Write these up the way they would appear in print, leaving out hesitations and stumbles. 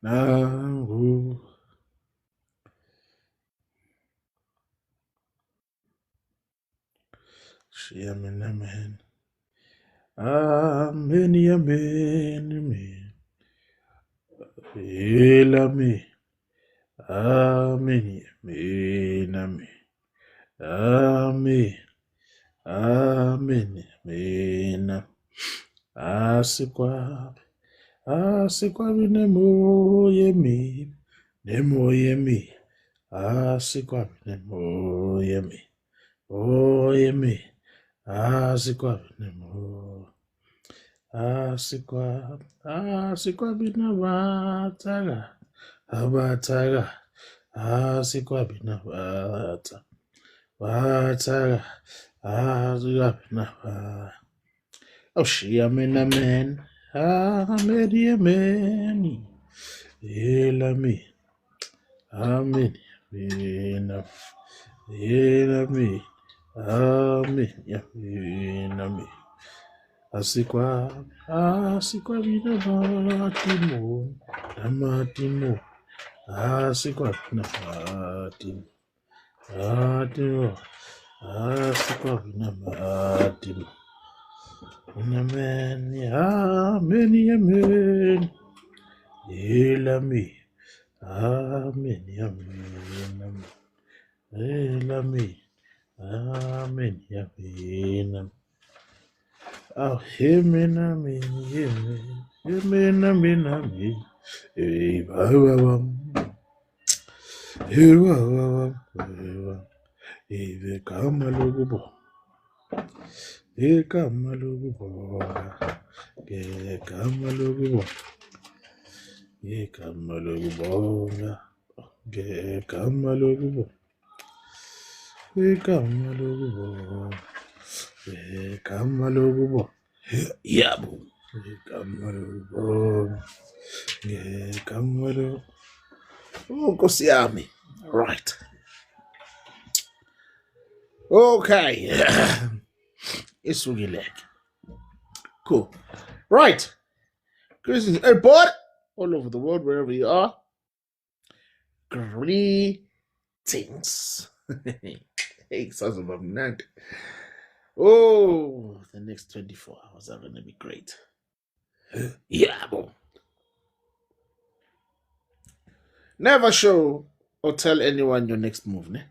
nangu amen, amen. Amen, amen, amen. Amen, amen, amen, amen, amen, amen. Asikwabi nemoye mi, asikwabi nemoye mi, oye mi, asikwabi nemoye. Asikwabi abataka, asikwabi bataka, asikwabi oh, she, amen, amen, amen, amen, amen, amen, amen, amen, amen, amen. Asikwa bina matimo, asikwa bina matimo, asikwa bina matimo. Amen, amen, amen, elami, amen, amen, elami, amen, amen. Oh, amen, amen, amen, amen, amen. Igama lokubonga, igama lokubonga, igama lokubonga, igama lokubonga, igama lokubonga, igama lokubonga, igama lokubonga. Yabo, igama lokubonga, igama lokubonga. Oh, Nkosi yami. Right. Okay. Isukileke. Cool. Right. Greetings, everybody, all over the world, wherever you are. Greetings. Hey, sons of a man. Oh, the next 24 hours are going to be great. Yeah, boy. Never show or tell anyone your next move, ne?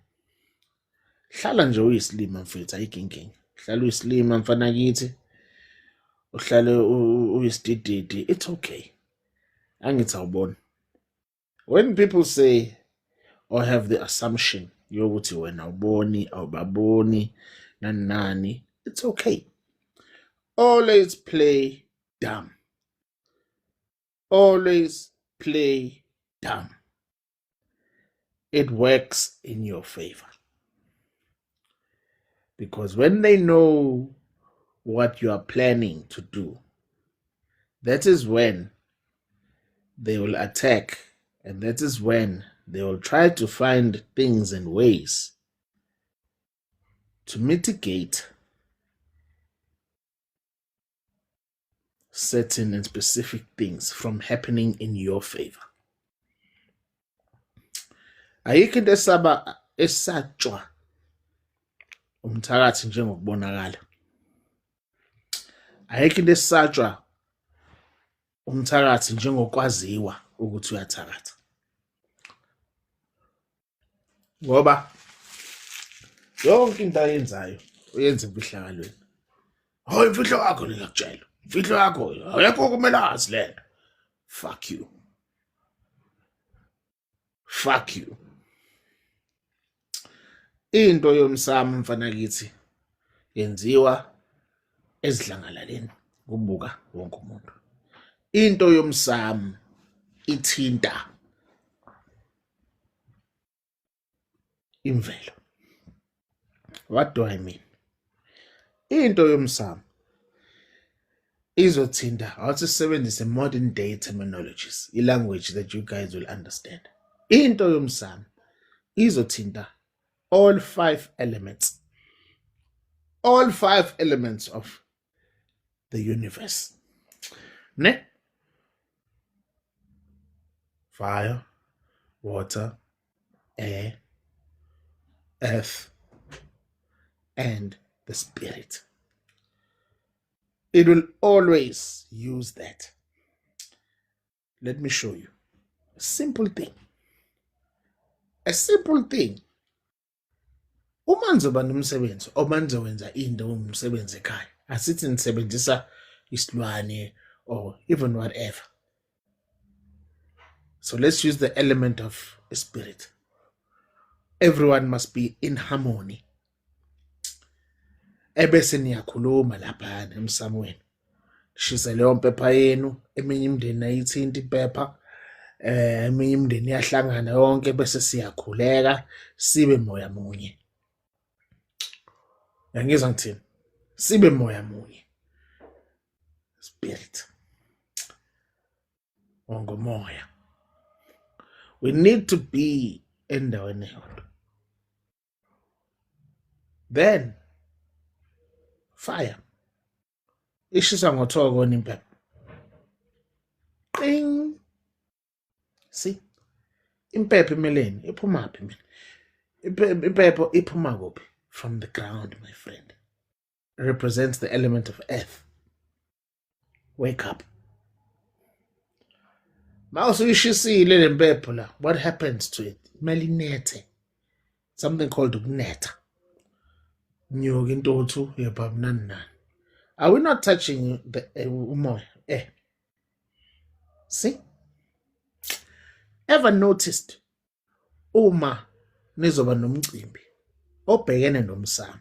Hlala nje uyisilima mfethu ayikho inkinga. Hlala uyisilima mfana kithi. Uhlale uyisidididi. It's okay. Angithi awubona. When people say or have the assumption yokuthi wena awuboni awubaboni nani, it's okay. Always play dumb. Always play dumb. It works in your favor. Because when they know what you are planning to do, that is when they will attack, and that is when they will try to find things and ways to mitigate certain and specific things from happening in your favor. Ayikho into esatshwa umthakathi njengokubonakala. Ayikho into esatshwa umthakathi njengokwaziwa ukuthi uyathakatha. Ngoba yonke into ayenzayo uyenza imfihlakalweni. Hayi imfihlo yakho ngiyakutshela. Imfihlo yakho ayekho kumele azi lento. Fuck you. Fuck you. Into yomsamo mfana kithi yenziwa ezidlangalaleni kubuka wonke umuntu. Into yomsamo ithinta imvelo. What do I mean? Into yomsamo izothinta, awuthi sisebenzise modern day terminologies, language that you guys will understand. Into yomsamo izothinta all 5 elements. All 5 elements of the universe. Ne? fire, water, air, earth, and the spirit. It will always use that. Let me show you. A simple thing. A simple thing. Uma nizoba nomsebenzi uma nizowenza into umsebenzi ekhaya, asithi nisebenzisa isilwane or even whatever. So let's use the element of a spirit. Everyone must be in harmony. Ebese niyakhuluma laphana emsamweni. Shisa leyo mpepha yenu, eminye imindeni ayithinta impepha, eminye imindeni iyahlangana yonke bese siyakhuleka sibe moya munye. Yangizwa ngithini? Sibe moya munye. Spirit. Ongomoya. We need to be endaweni eyodwa. Then fire. Ishisa ngothoko impepho. Qing. See? Impepho emeleni iphumaphi mina? Impepho iphuma kuphi? From the ground, my friend. It represents the element of earth. Wake up. Mawusu ishisile le mpepho la. What happens to it? Melinete. Something called ukunetha. Nyoka intuthu yebabunani nani. Are we not touching the umoya? See? Ever noticed uma nizoba nomcimbi obhekene nomsamo,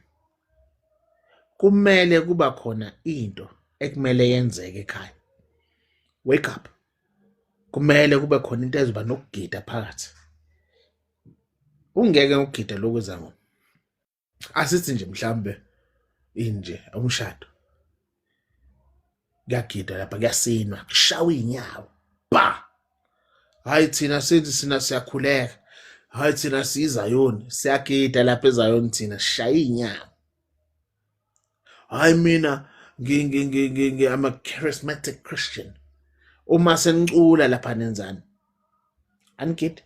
kumele kuba khona into ekumele yenzeke ekhaya? Wake up. Kumele kube khona into ezoba nokugida phakathi. Ungeke ukugida lokwenza ngoma. Asithi nje mhlambe inje umshado. Kuyagida lapha kuyasinwa, kushawa inyawo. Ba! Hayi thina sithi siyakhuleka. Hayi thina siyiZayoni, siyagida lapha eZayoni thina sishaya inyawo. Hayi mina I'm a charismatic Christian. Uma senicula lapha nenzani? Angigidi.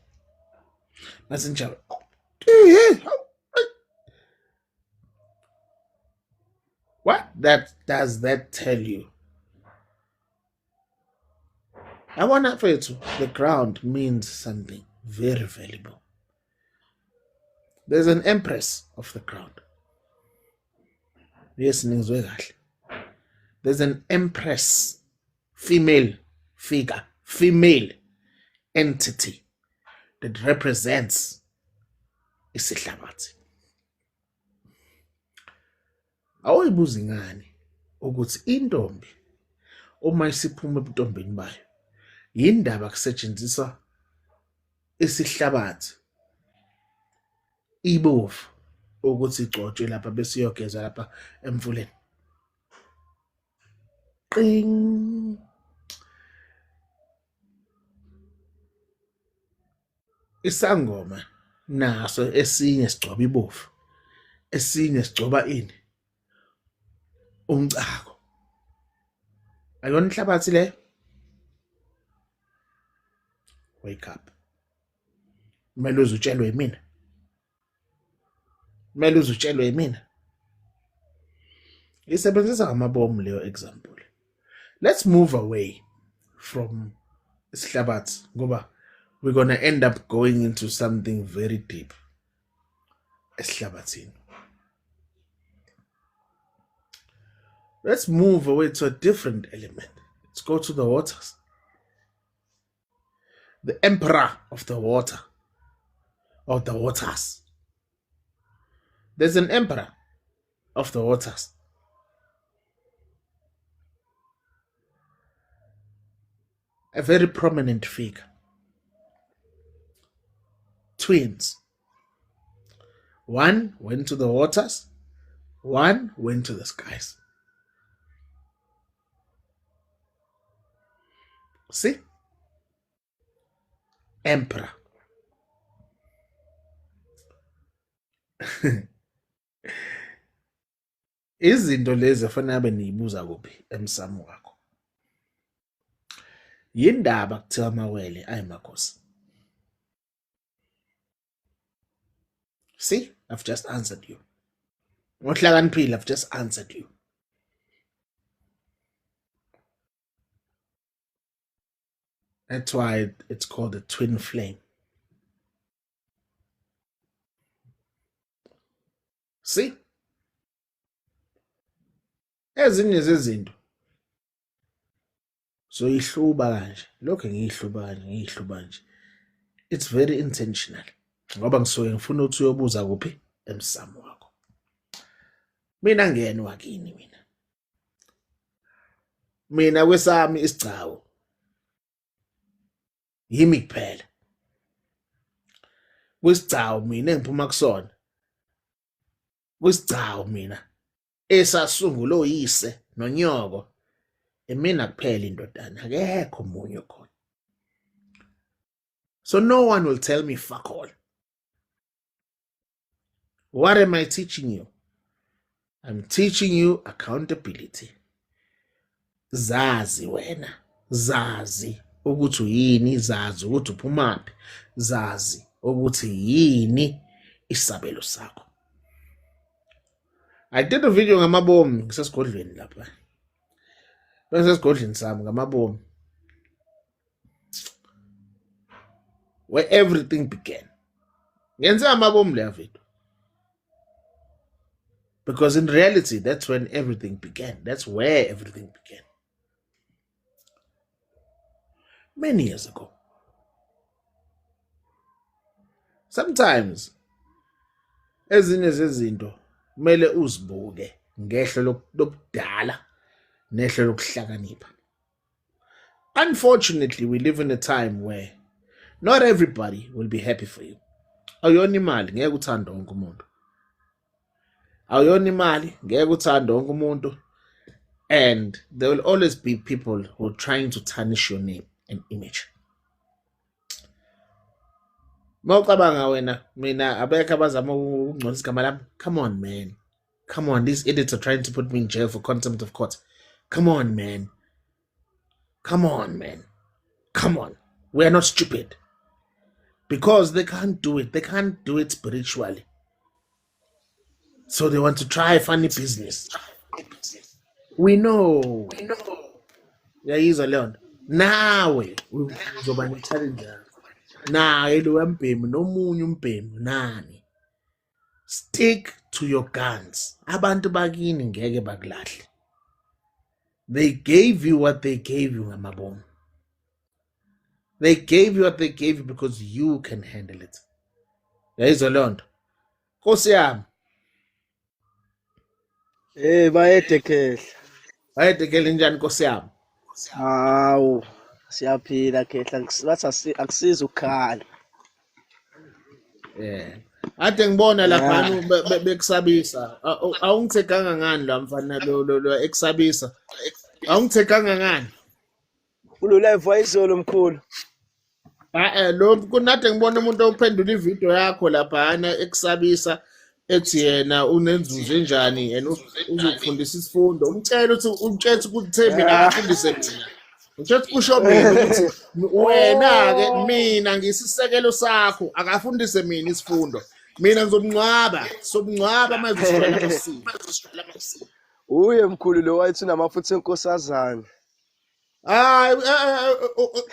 Mase njalo. What does that tell you? I want to for you to, the ground means something very valuable. There's an empress of the ground. Yes, there's an empress, female figure, female entity that represents isihlabathi. Awuyibuzi ngani ukuthi intombi uma isiphuma ebuntombini bayo yindaba kusetshenziswa isihlabathi ibovu ukuthi igcotshwe lapha bese iyogezwa lapha emfuleni. Qing. Isangoma naso esinye sigcoba ibovu, esinye sigcoba ini? Umcako. Ayona inhlabathi le? Wake up. Kumele uzutshelwe yimina. Kumele uzutshelwe yimina. Isebenzisa ngamabomu leyo example. Let's move away from isihlabathi ngoba we're going to end up going into something very deep. Esihlabathini. Let's move away to a different element. Let's go to the waters. The emperor of the water, or the waters. There's an emperor of the waters. A very prominent figure. Twins. One went to the waters, one went to the skies. See? Emperor. Izinto lezi afanele abe niyibuza kuphi emsamo wakho. Yindaba kuthiwa amawele ayimakhosi. See, I've just answered you. Ngohlakaniphile, I've just answered you. That's why it's called a twin flame. See? Ezinye zezinto so ihluba kanje, lokho ngiyihluba nje. It's very intentional. Ngoba ngisuke ngifuna ukuthi uyobuza kuphi emsamo wakho. Mina ngiyena wakini mina. Mina kwesami isigcawu. Yimi kuphela. Kwisigcawu mina engiphuma kusona. Kwisigcawu mina esasungula oyise nonyoko emina kuphela indodana akekho umunye khona. So no one will tell me fuck all. What am I teaching you? I'm teaching you accountability. Zazi wena, zazi ukuthi uyini, zazi ukuthi uphumaphi, zazi ukuthi yini isabelo sakho. I did a video ngamabomu ngisesigodlweni lapha. Bese sigodlweni sami ngamabomu. Where everything began. Ngenze amabomu le video. Because in reality, that's when everything began. That's where everything began. Many years ago. Sometimes, ezinye zezinto kumele uzibuke ngehlo lobudala nehlo lokuhlakanipha. Unfortunately, we live in a time where not everybody will be happy for you. Awuyona imali ngeke uthande wonke umuntu. Awuyona imali ngeke uthande wonke umuntu. And there will always be people who are trying to tarnish your name and image. Mawucabanga wena mina abekho abazama ukungcolisa igama lami. Come on, man. Come on, these idiots are trying to put me in jail for contempt of court. Come on, man. Come on, man. Come on. We are not stupid. Because they can't do it. They can't do it spiritually. So they want to try funny business. We know. Yayizwa leyo nto. Nawe uzoba ne-challenge. Naye lo wembhemu nomunye umbhemu nani. Stick to your guns. Abantu bakini ngeke bakulahle. They gave you what they gave you ngamabomu. They gave you what they gave you because you can handle it. Yayizwa leyo nto. Nkosi yami. Bayede Bayedekela njani Nkosi yami? hawu siyaphila Khehla bathi akusiza ukukhala. Ade ngibona lapha bekusabisa. Awungithekanga ngani la mfana lo ekusabisa. Awungithekanga ngani? Kulo live wayizolo mkhulu. Lo kunade ngibona umuntu ophendula ivideo yakho lapha ekusabisa ethi yena unenzuzo enjani and uzokufundisa isifundo. Umtshela ukuthi kuthembi nakafundise mina. Ngithethe kusho mina ukuthi wena ke mina ngisisekelo sakho akafundise mina isifundo. Mina ngizomncwaba manje usithola amasiko. Uye mkhulu lo wayethi unamafutha enkosazana. Hayi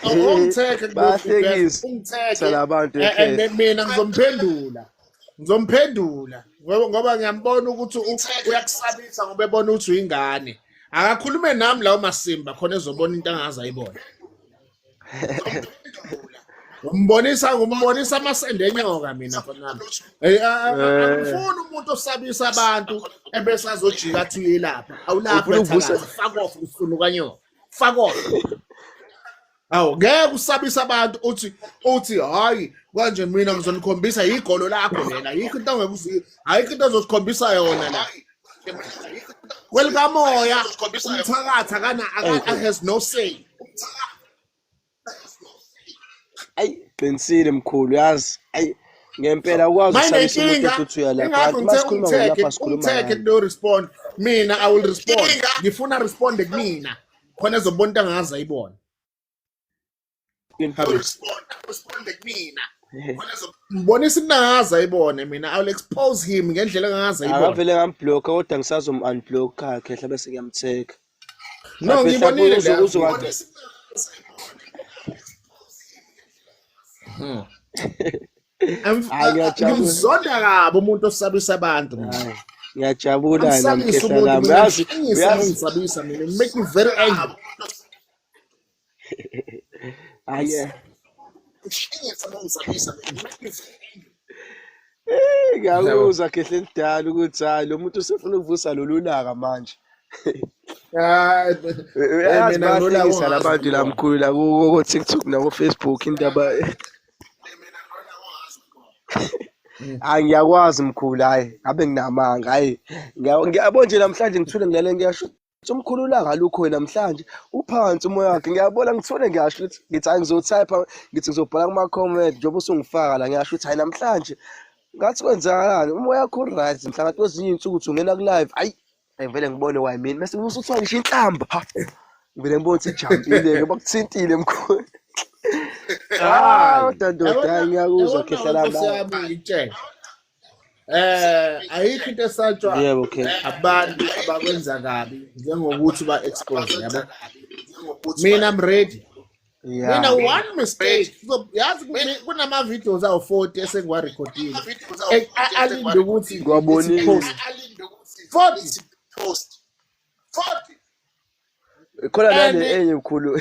ungitheke Bahlekisa labantu and mina ngizomphendula ngoba ngiyambona ukuthi uyakusabisa ngoba ebona ukuthi uyingane. Akakhulume nami lawo masimba khona ezobona into angazi ayibona. Ngumbonisa amasende enyoka mina khona. Angifuni umuntu osabisa abantu ebese azojika athi uyelapha. Awulapha thakaza. Fuck off ufuna kanyoka. Fuck off. Awu ngeke usabisa abantu uthi hayi kanje mina ngizonikhombisa igolo lakho lena. Yikho into ongeke ayikho into ozosikhombisa yona la. Welkamoya umthakatha kana has no say. Ayi qinisile mkhulu yazi. Ayi ngempela ukwazi ukusabisa umuntu ukuthi uyalapha. Masikhuluma ngolapha sikhuluma. No respond. Mina I will respond. Ngifuna respond kumina. Khona ezobona into angazi ayibona. responde kumina. Mbonisa inangaza ayibone mina. I'll expose him ngendlela engangaza ayibone. Akavele ngamblock kodwa ngisazom-unblock kakhe hle bese ngiyamtheka. No, ngibonile ngimzonda kabi umuntu osabisa abantu. Ngiyajabula namkhehla lami. Yazi ngisabisa mina. It make me very angry. Ngiyakuzwa khehle endala ukuthi hayi lo muntu usefuna ukuvusa lolu laka manje. Mina ngilolakisa labantu la mkhulu la ku TikTok na ku Facebook indaba ngiyakwazi mkhulu hayi ngabe nginamanga hayi ngiyabona nje namhlanje ngithule ngilale ngiyasho umkhulu la ngalukho namhlanje uphansi umoya wakhe ngiyabona ngithule ngiyasho ukuthi ngithi hayi ngizotype ngithi ngizobhala kuma comment njengoba usungifaka la ngiyasho ukuthi hayi namhlanje ngathi kwenzakalani umoya wakho right mhlanga kwezinye insuku uthi ungena ku live hayi vele ngibone why mina mase usuthiwa ngisho inhlamba ngivele ngibona ukuthi ijampile ke bakuthintile mkhulu ndoda ngiyakuzwa khehla lami ayikho into esatshwa yebo okay abantu abakwenza kabi njengokuthi ba-expose yabo. Mina I'm ready. Mina one mistake yazi kunama-videos awu-40 esengiwarekhodile alinde ukuthi ngwabonile 40 khona nale enye mkhulu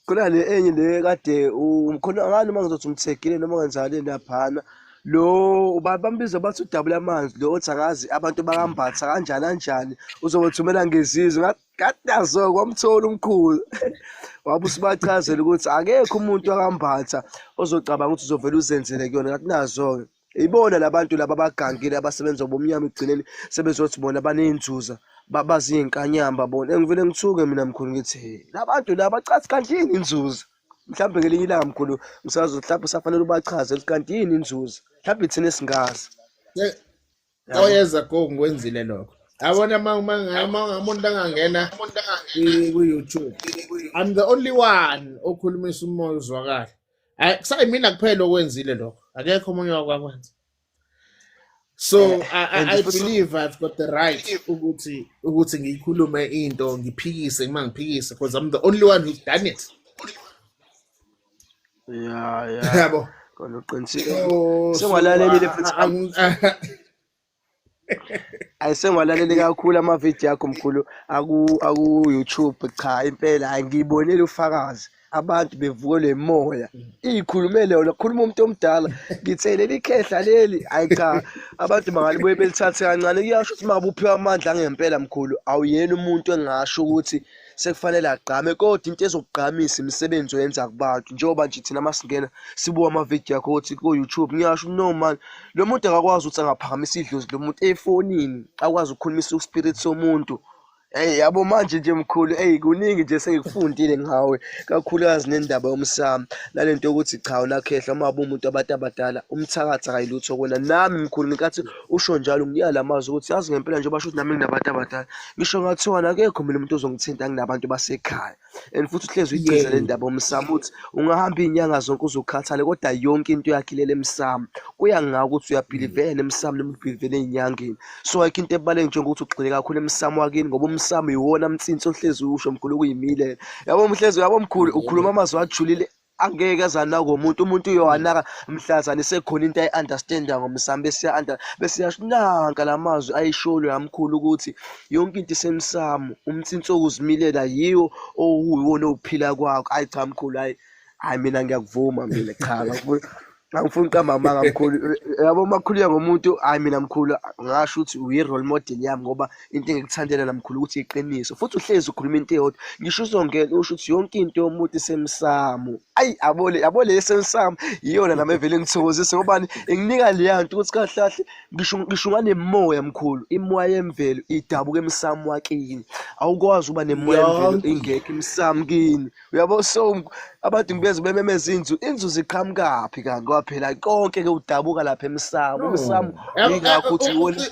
khona le enye le kade khona ngani uma ngizothi umthegile noma ngenzakale laphana lo bambiza bathi udabula amanzi lo othi akazi abantu bakambatha kanjani uzobathumela ngezizwe ngadazo kwamthola umkhulu wabe usibachazela ukuthi akekho umuntu akambatha ozocabanga ukuthi uzovela uzenzele kuyona ngathi nazo ibona labantu laba abagangile abasebenza ngobumnyama egcineni sebezothi bona baneyinzuza babazi inkanyamba bona engivele ngithuke mina mkhulu ngithi labantu laba bacathi kanti yini inzuzo mhlawumbe ngelinye ilanga mkhulu ngisazo mhlawumbe usafanele ubachazele kanti yini inzuzo mhlawumbe thina singazi oyeza go ngikwenzile lokho yabona umuntu angangena ku-YouTube I'm the only one okhulumisa umoya uzwakala kusayimina kuphela okwenzile lokho akekho omunye wakwenza. So I believe I've got the right ukuthi ngiyikhulume into ngiphikise uma ngiphikise because I'm the only one who's done it. Yabo kona uqinisile sengalaleli futhi ayisengalaleli kakhulu ama-video akho mkhulu aku YouTube cha impela ngiyibonile ufakazi abantu bevukelwe emoya ikhulumele yona khuluma umuntu omdala ngithe leli khehla leli hayi cha abantu bangalibuye belithathe kancane kuyasho ukuthi mabuphiwa amandla ngempela mkhulu awuyena umuntu engasho ukuthi sekufanele agqame kodwa into ezokugqamisa imisebenzi oyenza kubantu njengoba nje thina masingena sibuka ama-video akho ukuthi ku YouTube ngiyasho no man lo muntu akakwazi ukuthi angaphakamisa idlozi lo muntu efonini akwazi ukukhulumisa uspirit somuntu. Yabo manje nje mkhulu kuningi nje sengikufundile ngawe kakhulukazi nendaba yomsamo nalento ukuthi cha unakhehla uma umuntu abantu abadala umthakatha kayilutho kona nami mkhulu ngikathi usho njalo ngiyala amazwi ukuthi yazi ngempela nje basho ukuthi nami nginabantu abadala ngisho ngathiwa akekho mina umuntu ozongithinta nginabantu basekhaya and futhi uhlezi uyicheza le ndaba yomsamo uthi ungahamba inyanga zonke uzokhathale kodwa yonke into yakhilela emsamo kuya ngaka ukuthi uyabhilivela emsamo noma ubhilivela enyangeni so ayikho into ebaleke njengokuthi ugxile kakhulu emsamo wakini ngoba umsamo iwona mtsinso ohlezi usho mkhulu kuyimile yabo mhlezi yabo mkhulu ukhuluma amazwi ajulile angeke azana komuntu umuntu uyowanaka mhlazana sekhona into ayi-understanda ngomsamo bese yashinaka lamazwi ayisholo yamkhulu ukuthi yonke into isemsamo umtsinso okuzimilela yiwo owuwona ophila kwakho ayi cha mkhulu hayi mina ngiyakuvuma mina cha angifuni uqamba mkhulu yabo makhuluya ngomuntu hayi mina mkhulu ngasho ukuthi uyi-role model yami ngoba into engikuthandela namkhulu ukuthi iqiniso futhi uhlezi ukhuluma into eyodwa ngisho uzongena usho ukuthi yonke into yomuntu isemsamo ayi abole esemsamo iyona nami evele ngithokozise ngobani enginika leya nto ukuthi kahlahle ngisho nganemoya mkhulu imoya yemvelo idabuka emsamo wakini awukwazi uba nemoya yemvelo ingekho emsamo kini uyabo so abantu ngibeze bememeza inzu ziqhamukaphi kanti kwaphela konke ke udabuka lapha emsamo ingakho uthi wona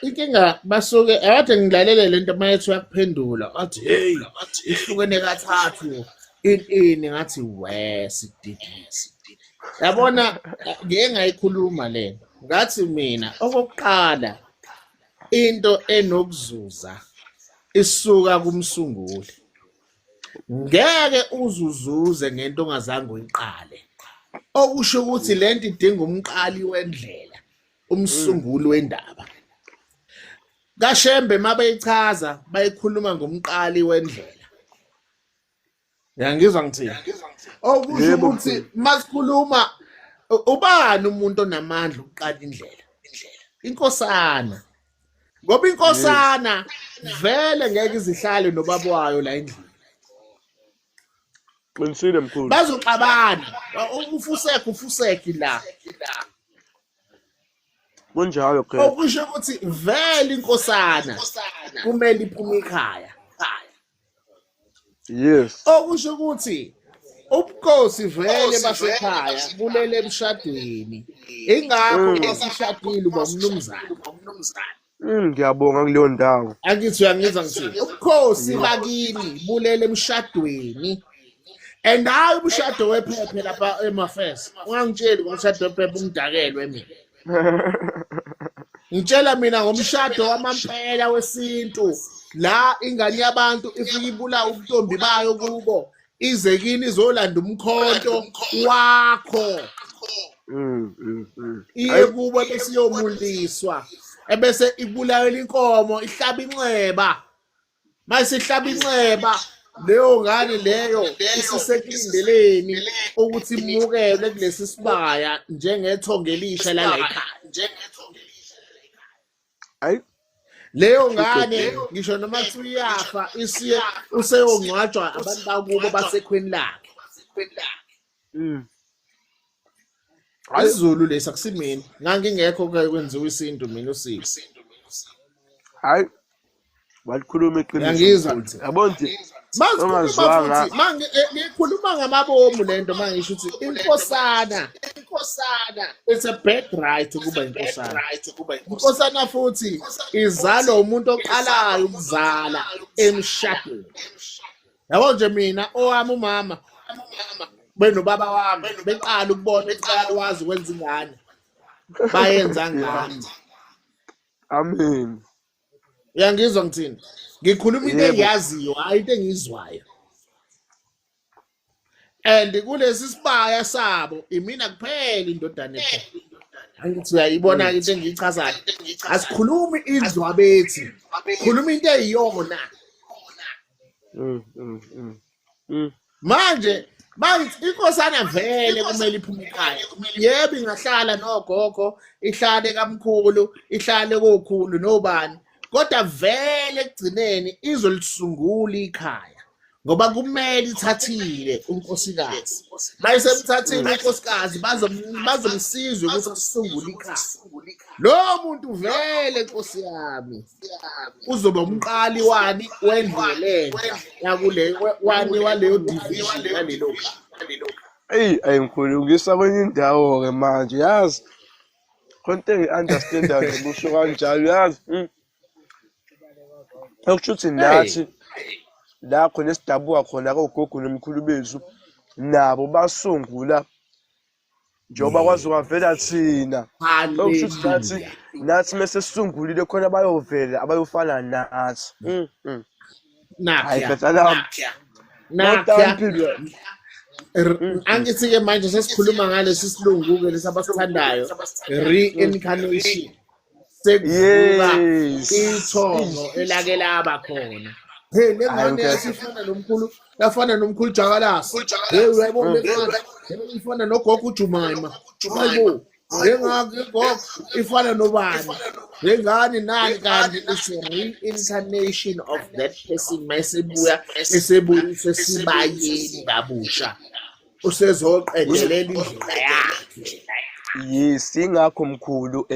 inkinga basuke akade ngilalele lento mayethi uyakuphendula athi hey ihlukene kathathu ini ngathi sididi yabona ngeke ngayikhuluma lena ngathi mina okokuqala into enokuzuza isuka kumsunguli ngeke uzuzuze ngento ongazange uyiqale okusho ukuthi lento idinga umqali wendlela umsunguli wendaba kaShembe mabeyichaza bayikhuluma ngomqali wendlela yangizwa ngithini okusho Yebo ukuthi mfethu. masikhuluma ubani umuntu onamandla ukuqala indlela inkosana ngoba inkosana vele ngeke izihlale nobaba wayo la endlini Qinisile mkhulu. bazoxabana ufuseke la Kunjalo ke. okusho ukuthi vele inkosana kumele iphume ekhaya Yes. okusho ukuthi ubukhosi vele basekhaya bulele emshadweni ingakho esishadile uba umnumzane Ngiyabonga kuleyo ndawo. angithi uyangizwa ngithini ubukhosi bakini bulele emshadweni and hayi umshado wephephe lapha emafesi ungangitsheli ngomshado wephephe ungidakelwe mina ngitshela mina ngomshado wamampela wesintu la ingane yabantu ifika ibula ubuntombi bayo kubo ize kini izolanda umkhonto wakho iye kubo besiyomuliswa ebese ibulalela inkomo ihlaba inxeba mase ihlaba inxeba leyo ngane leyo isisekulindeleni ukuthi imukelwe kulesi sibaya njengethonga elisha lala ekhaya Hayi. leyo ngane ngisho noma kuthiwa iyafa isiye useyongcwatshwa abantu bakubo basekhweni lakhe isiZulu lesi akusimini ngangingekho kwenziwa isintu mina usiko Hayi. Walikhuluma iqiniso. Ngiyangizwa mkhulu. ngithi. Yabo nje. Masikhuluma Ongazwanga. futhi ngikhuluma ngamabomu lento mangisho ukuthi inkosana it's a bad right kuba inkosana inkosana futhi izalwa umuntu oqalayo ukuzala emshadweni yabo nje mina owami umama benobaba wami beqala ukubona eqala wazi ukwenza ingane bayenza ngami Amen. uyangizwa ngithini ngikhuluma into Yebo. engiyaziyo hayi into engizwayo and kulesi sibaya sabo imina kuphela indodana ekhona angithi uyayibona into engiyichazayo asikhulumi indlwa bethi khuluma into eyiyona manje inkosana vele kumele iphume ekhaya yebo ingahlala nogogo ihlale kamkhulu ihlale kokhulu nobani kodwa vele ekugcineni izolisungula ikhaya ngoba kumele ithathile unkosikazi mayisemthathile unkosikazi bazomsiza ukuthi asungule ikhaya lo muntu vele nkosi yami uzoba umqali wani wendlelenhla yakule wani waleyo division yalelo khaya Hey, mkhulu ngisa kwenye indawo ke manje yazi. Konke ngi-understand-ayo nje kusho kanjalo yazi. Okusho ukuthi nathi la khona esidabuka khona kogogo nomkhulu bethu nabo basungula njengoba kwazi kwavela thina. Okusho ukuthi nathi mase sisungulile khona bayovela abayofana nathi. Hayi phela nakya angithi-ke manje sesikhuluma ngalesi silungu-ke lesi abasithandayo reincarnation sekuvuka ithongo elake laba khona hey lengane yafana nomkhulu Jakalasi hey uyayibona lengane ifana nogogo uJumaima hayibo lengane gogo ifana nobani lengane nani kanti is a reincarnation of that person mayesebuya esebuyiswe sibayeni kabusha usezoqedelela indlela yakhe Yes, ingakho mkhulu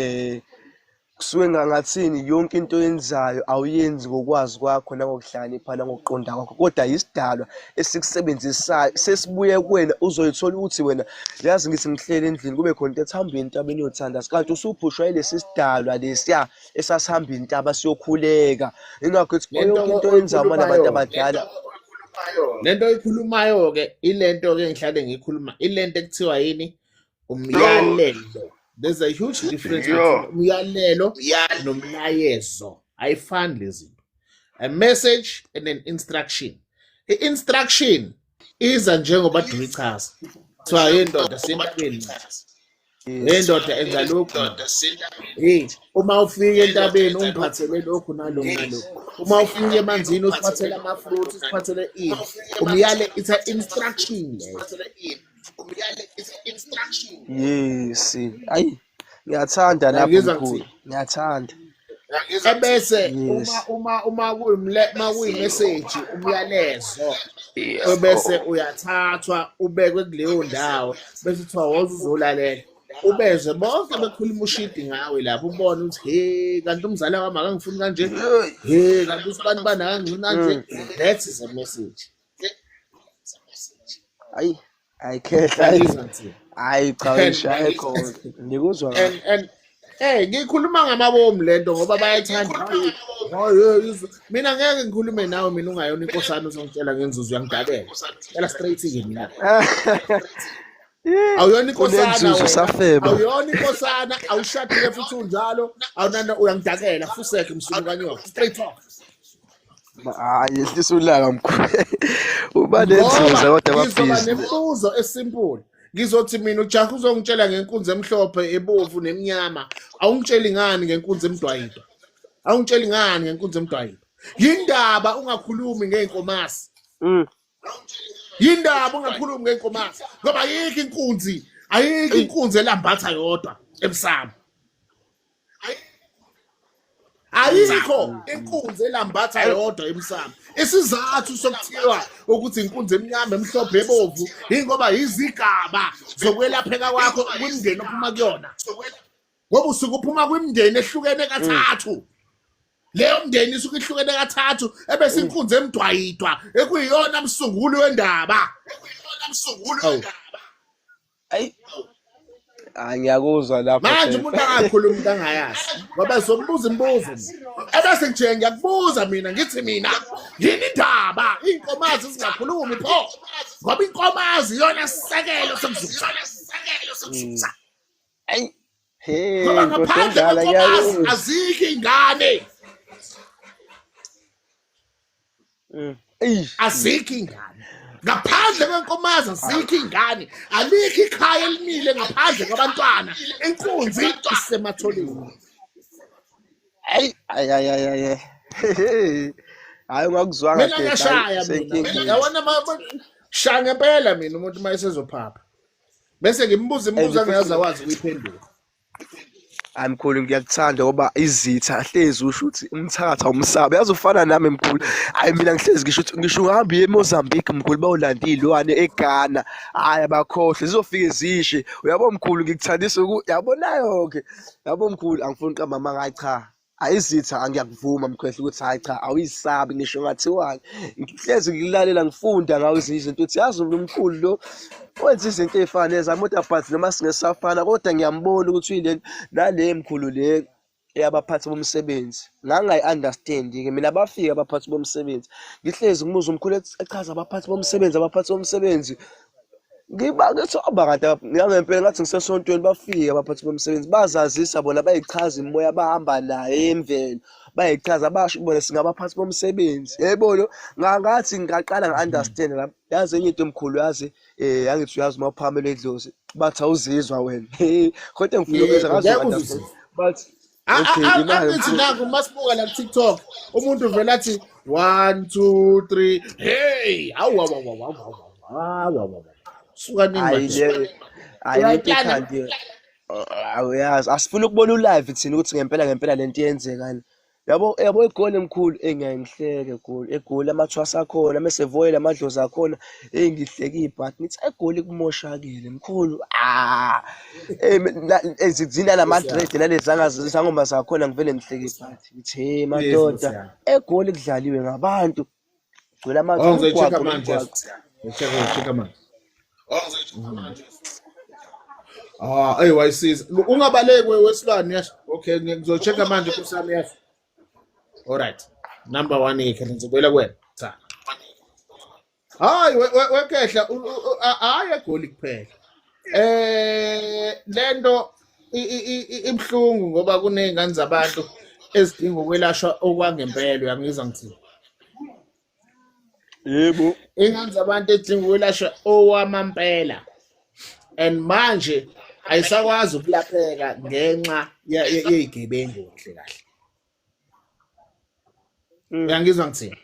kusuke ngathini yonke into oyenzayo awuyenzi ngokwazi kwakho nangokuhlakanipha nangokuqonda kwakho, kodwa yisidalwa esikusebenzisayo sesibuye kuwena uzoyithola ukuthi wena yazi ngithi ngihlele endlini kube khona into ethamba entabeni yothandaza, kanti usuphushwa yilesi sidalwa lesiya esasihamba intaba siyokhuleka. Ingakho ithi yonke into oyenzayo manje abantu abadala lento oyikhulumayo ke ilento ke ngihlale ngikhuluma ilento ekuthiwa yini umyalelo. There's a huge difference between umyalelo nomlayezo. Ayifani lezi zinto. A message and an instruction. I-instruction iza njengoba dume ichaza. Kuthiwa yendoda sentabeni. Yendoda enza lokhu. Uma ufika entabeni ungiphathele lokhu nalokhu nalokhu. Uma ufika emanzini usiphathele ama-fruits, usiphathele ini. Umyale, it's an instruction leyo. yes, ayi ngiyathanda lapho mkhulu, ngiyathanda. Ebese Yes. uma kuyi-message umyalezo ebese uyathathwa ubekwe kuleyo ndawo bese kuthiwa woza uzolalela ubeze bonke bekhuluma ushidi ngawe lapho ubone ukuthi he kanti umzali wami akangifuni kanje, he kanti usibani bani akangifuni kanje. That is a message. Ayi ayikhehla Ngiyizwa nje. hayi cha uyishaya khona ngikuzwa kahle. And ngikhuluma ngamabomu lento ngoba bayayithanda. Hayi izwe mina ngeke ngikhulume nawe mina ungayona inkosana uzongitshela ngenzuzo uyangidabela. Phela straight ke mina. Awuyona inkosana Unenzuzo wena. safeba. Awuyona inkosana awushadile futhi unjalo awunana uyangidakela fuseke msulu kanyoka. Straight talk. Hayi lisulaka mkhulu. Uba nenzuzo kodwa Ngizoba babhizi. nemibuzo esimple. Ngizothi mina uJaku uzongitshela ngenkunzi emhlophe ebovu nemnyama. Awungitsheli ngani ngenkunzi emdwayito. Awungitsheli ngani ngenkunzi emdwayito. Yindaba ungakhulumi ngeenkomasi. Yindaba ungakhulumi ngeenkomasi. Ngoba ayikho inkunzi, ayikho inkunzi elambatha yodwa emsamo. Ayikho inkunzi elambatha yodwa emsamo. Isizathu sokuthiwa ukuthi inkunzi emnyama emhlophe ebovu ingoba izigaba zokwelapheka kwakho kwimndeni ophuma kuyona. Ngoba usuke uphuma kwimndeni ehlukene kathathu. Leyo mndeni isuke ihlukene kathathu ebese inkunzi emdwayidwa ekuyiyona msunguli wendaba. Ayi ngiyakuzwa lapho. Manje umuntu angakhuluma into angayazi ngoba sombuza imibuzo. Ebese nje ngiyakubuza mina ngithi mina yini indaba inkomazi zingakhulumi pho ngoba inkomazi iyona sisekelo sokuzuza. Ayi he Ngoba nkosi ngaphandle endala kwenkomazi ngiyakuzwa. azikho ingane. Azikho ingane. Ngaphandle kwenkomazi azikho ingane. Alikho ikhaya elimile ngaphandle kwabantwana. Inkunzi isematholeni. Ayi hayi ungakuzwanga Mina ngiyashaya mina. Yabona shaya ngempela mina umuntu mayesezophapha. Bese ngimbuza imibuzo angayazi awazi ukuyiphendula. Mkhulu ngiyakuthanda ngoba izitha hlezi usho ukuthi umthakatha umsaba yazi ufana nami mkhulu. Hayi mina ngihlezi ngisho ukuthi ngisho ngihamba eMozambique mkhulu bayolanda izilwane eGhana. Hayi abakhohle zizofike zishe. Uyabo mkhulu ngikuthandisa yabona yonke. Yabo mkhulu angifuni kamama ngayi cha. Ayizitha angiyakuvuma mkhwehle ukuthi hayi cha awuyisabi ngisho ngathiwani. Ngihlezi ngilalela ngifunda ngawo izinto uthi yazi umkhulu lo wenza izinto ezifana nezamoda but noma singesafana kodwa ngiyambona ukuthi uyile nale mkhulu le eyabaphathi bomsebenzi ngangayi-understand ke mina bafika abaphathi bomsebenzi ngihlezi ngimuza umkhulu echaza abaphathi bomsebenzi ngithoba kanti ngangempela ngathi ngisesontweni bafike abaphathi bomsebenzi bazazisa bona bayichaza imimoya bahamba naye emvelo bayichaza basho bona singabaphathi bomsebenzi yebo ngathi ngaqala nga-understand lapho yazi enye into emkhulu yazi yangithi uyazi uma uphamela edlozi bathi awuzizwa wena kodwa ngifuna ukwenza ngazi but okay imali Angithi naku masibuka la TikTok umuntu vele athi 1 2 3 hey awu suka nini manje ayilekhandi awuyazi asifuna ukubona ulive thina ukuthi ngempela lento iyenzekani yabo egoli emkhulu engiyangihleke egoli amathwasa akhona mase voyela amadlozi akhona ngihleke ibhathi ngithi egoli kumoshakile mkhulu zina namadredi nalezanga zangoma zakhona ngivele ngihleke ibhathi ngithi hey madoda egoli kudlaliwe ngabantu gcwele Ngizoyi-check-a manje. umgwaqo Ngizoyi-check-a manje. Wayisiza. Ungabaleki wesilwane yes. Okay, ngizocheck-a manje kusami yes. Alright. Number 1 ikhele ngizobuyela kuwena. Cha. Hayi wekehla hayi egoli kuphela. Lento ibhlungu ngoba kunezingane zabantu ezidinga ukwelashwa okwangempela uyangizwa ngithini. yebo Ingane zabantu ezidinga ukwelashwa owamampela and manje ayisakwazi ukulapheka ngenxa yezigebengu kahle kahle. Uyangizwa ngithini?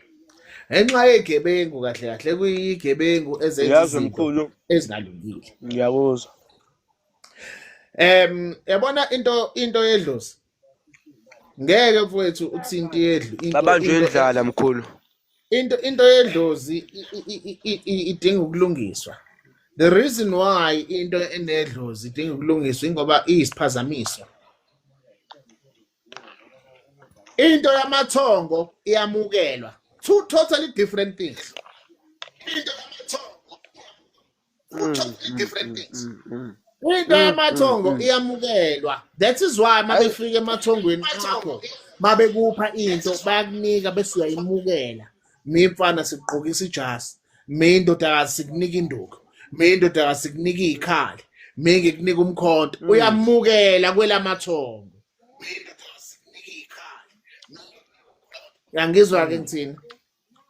Ngenxa yezigebengu kahle kahle kuyigebengu ezenza yazi izinto mkhulu ezingalungile. ngiyakuzwa Yabona into yedlozi. Ngeke mfowethu uthinte yedlu babanjwe indlala mkhulu into yedlozi idinga ukulungiswa. The reason why into enedlozi idinga ukulungiswa ingoba iyisiphazamiso. Into yamathongo iyamukelwa. Two totally different things. Into yamathongo totally different things. Into yamathongo iyamukelwa. That is why mabefika emathongweni akho mabekupha into bayakunika bese uyayimukela. Mimfana sigqokisa ijazi. Mindodakazi sikunika induku. Mindodakazi sikunika ikhali. Ngikunika umkhonto. Uyamukela kwelamathongo. Yangizwa ke ngithini?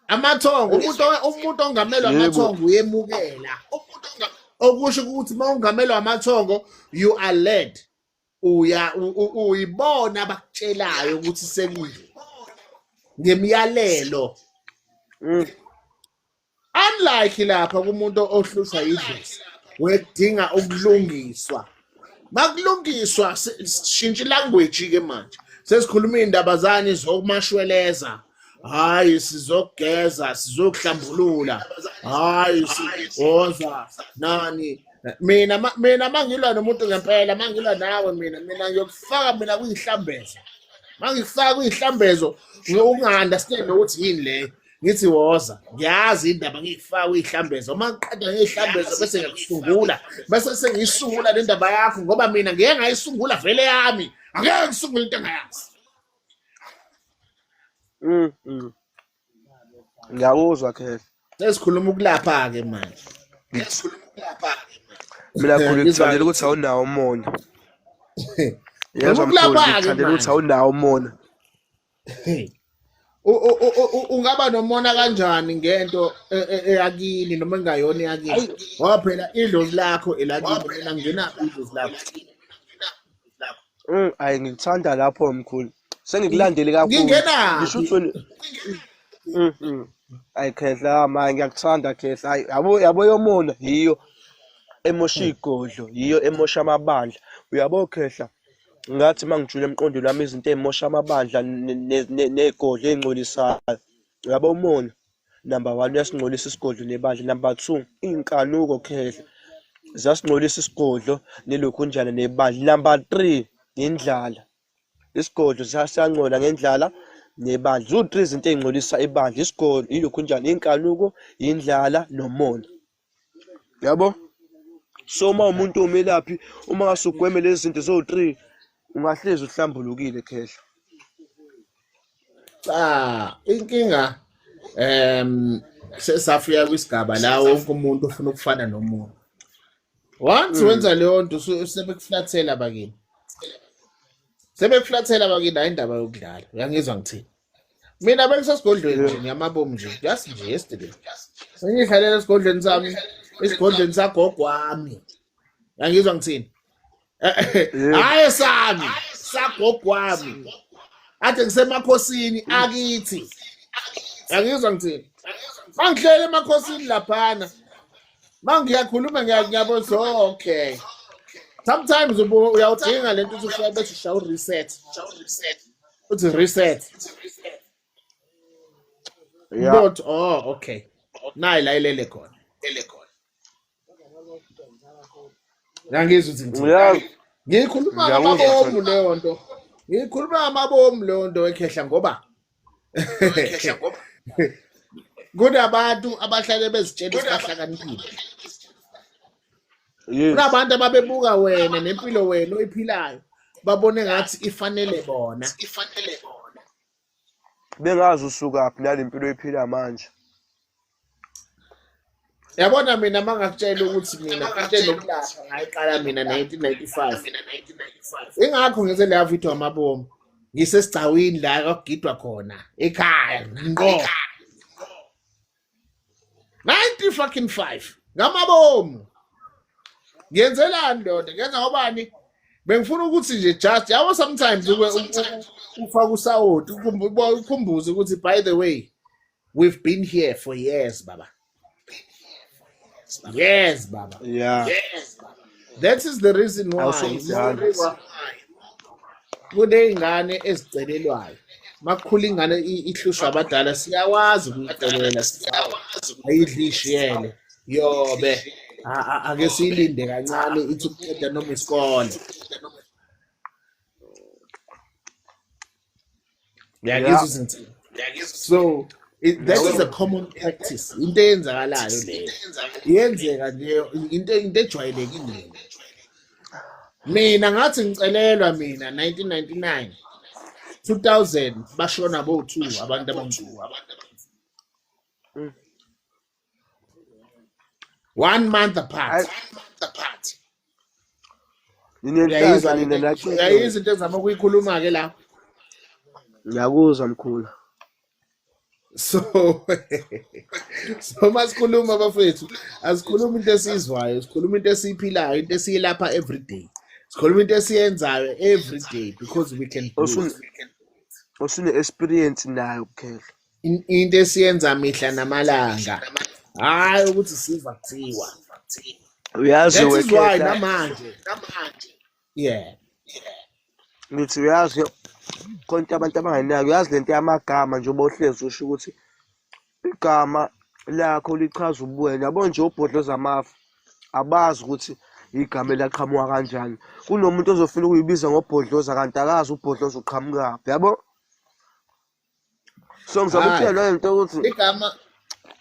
Amathongo umuntu ongamelwa amathongo uyemukela. Okusho ukuthi mawungamelwa amathongo you are led. Uyibona abakutshelayo ukuthi sekudle. Ngemiyalelo. Unlike lapha kumuntu ohlushwa idlozi wedinga ukulungiswa. Makulungiswa shintsha language ke manje. Sesikhuluma indaba zani zokumashweleza. Hayi sizogeza, sizokuhlambulula. Hayi sihoza nani. Mina mangilwa nomuntu ngempela, mangilwa nawe mina ngiyokufaka kuyihlambezo. Mangifaka kuyihlambezo unga-understand ukuthi yini le. Ngithi woza ngiyazi indaba ngiyifaka kuyihlambezo maqeda ngihlambezo bese ngiyakusungula bese sengiyisungula le ndaba yakho ngoba mina ngeke ngayisungula vele yami angeke ngisungule into engayazi. ngiyakuzwa khehla Sesikhuluma ukulapha ke manje. mina khulu ngithandela ukuthi awunawo umona yezwa mkhulu ngithandela ukuthi awunawo umona Ungaba nomona kanjani ngento eyakini noma engayona eyakini ngoba phela idlozi lakho elakini mina ngingena idlozi lakho. Ayi ngikuthanda lapho mkhulu sengikulandele kakhulu Ngingena ngisho ukuthi ayi khehla manje ngiyakuthanda khehla hayi yabo yomona yiyo emosha igodlo yiyo emosha amabandla uyabo khehla ngathi mangijule emqondweni wami izinto ezimosha amabandla negodlo ezingcolisayo uyabo umona number 1 uyasingcolisa isigodlo nebandla number 2 inkanuko khehla zasingcolisa isigodlo nelokhu njalo nebandla number 3 indlala isigodlo siyangcola ngendlala nebandla zo3 izinto ezingcolisa ibandla isigodlo ilokhu njalo inkanuko indlala nomona yabo so uma umuntu umelaphi uma ngasugweme lezi zinto zo3 ungahlezi uhlambulukile khehla inkinga sesafika kwisigaba la wonke umuntu ufuna ukufana nomuntu. Once wenza leyo nto sebekuflathela bakini. Sebekuflathela bakini ayindaba yokudlala. Uyangizwa ngithini? Mina bengisesigodlweni nje ngiyamabomu nje. Just nje yesterday. Sengihlalela esigodlweni sami, esigodlweni sagogo wami. Uyangizwa ngithini? Hayi sami, sagogo wami. Ade ngisemakhosini akithi. Uyangizwa ngithini? Mangihlele emakhosini laphana. Mangiyakhuluma ngiyabona okay. Sometimes uyawudinga lento ukuthi ufike bese ushawa reset. uthi reset. Yeah. But oh okay. Nayi la ilele khona. Ngangizwa ukuthi ngithini. Yeah. Ngikhuluma Ngiyakuzwa ngamabomu leyo nto. Ngikhuluma ngamabomu leyo nto ekhehla ngoba kunabantu abahlale bezitshela ukuthi bahlakaniphile. Yes. Kunabantu ababebuka wena nempilo wena oyiphilayo babone ngathi ifanele bona. Bengazi usukaphi nale mpilo ephila manje. Yabona mina mangakutshela ukuthi mina into nokulapha ngayiqala mina 1995. Ingakho ngize leya video amabomu. Ngisesigcawini la kwagidwa khona ekhaya ngqo. 95 ngamabomu. Ngiyenzelani ndoda? Ngenza ngobani? Bengifuna ukuthi nje just yabo sometimes ufaka usawoti ukhumbuze ukuthi by the way we've been here for years baba. Yes baba. Yeah. That is the reason why kuney'ngane ezicelelwayo. Makukhula ingane ihlushwa abadala siyawazi ukuyicelela ayidli ishiyele yobe ake siyilinde kancane ithi ukuqeda noma isikole. Ngiyakuzwa izinto. So that is a common practice. Into eyenzakalayo leyo iyenzeka nje into ejwayelekile. Mina ngathi ngicelelwa mina 1999 2000 bashona bo2 abantu abangcuwa. 1 month apart. Ninenhlanhla nina nacho. Yayizo into ezama ukuyikhuluma ke la. Ngiyakuzwa mkhulu. So masikhuluma bafethu asikhuluma into esizwayo, sikhuluma into esiyiphilayo, into esiyilapha every day. Sikhuluma into esiyenzayo every day because we can do it. Usune experience nayo kuphela. Into esiyenza mihla namalanga. Hayi ukuthi siva kuthiwa. Uyazi That is why wekhetha. namanje. Yeah. Ngithi uyazi konke abantu abangenako uyazi lento yamagama nje obohlezi usho ukuthi igama lakho lichaza ubuwena. Yabo nje ubhodloza amafu abazi ukuthi igama elaqhamuka kanjani. Kunomuntu ozofuna ukuyibiza ngobhodloza kanti akazi ubhodloza uqhamuka. Yabo? So ngizokutshela lento ukuthi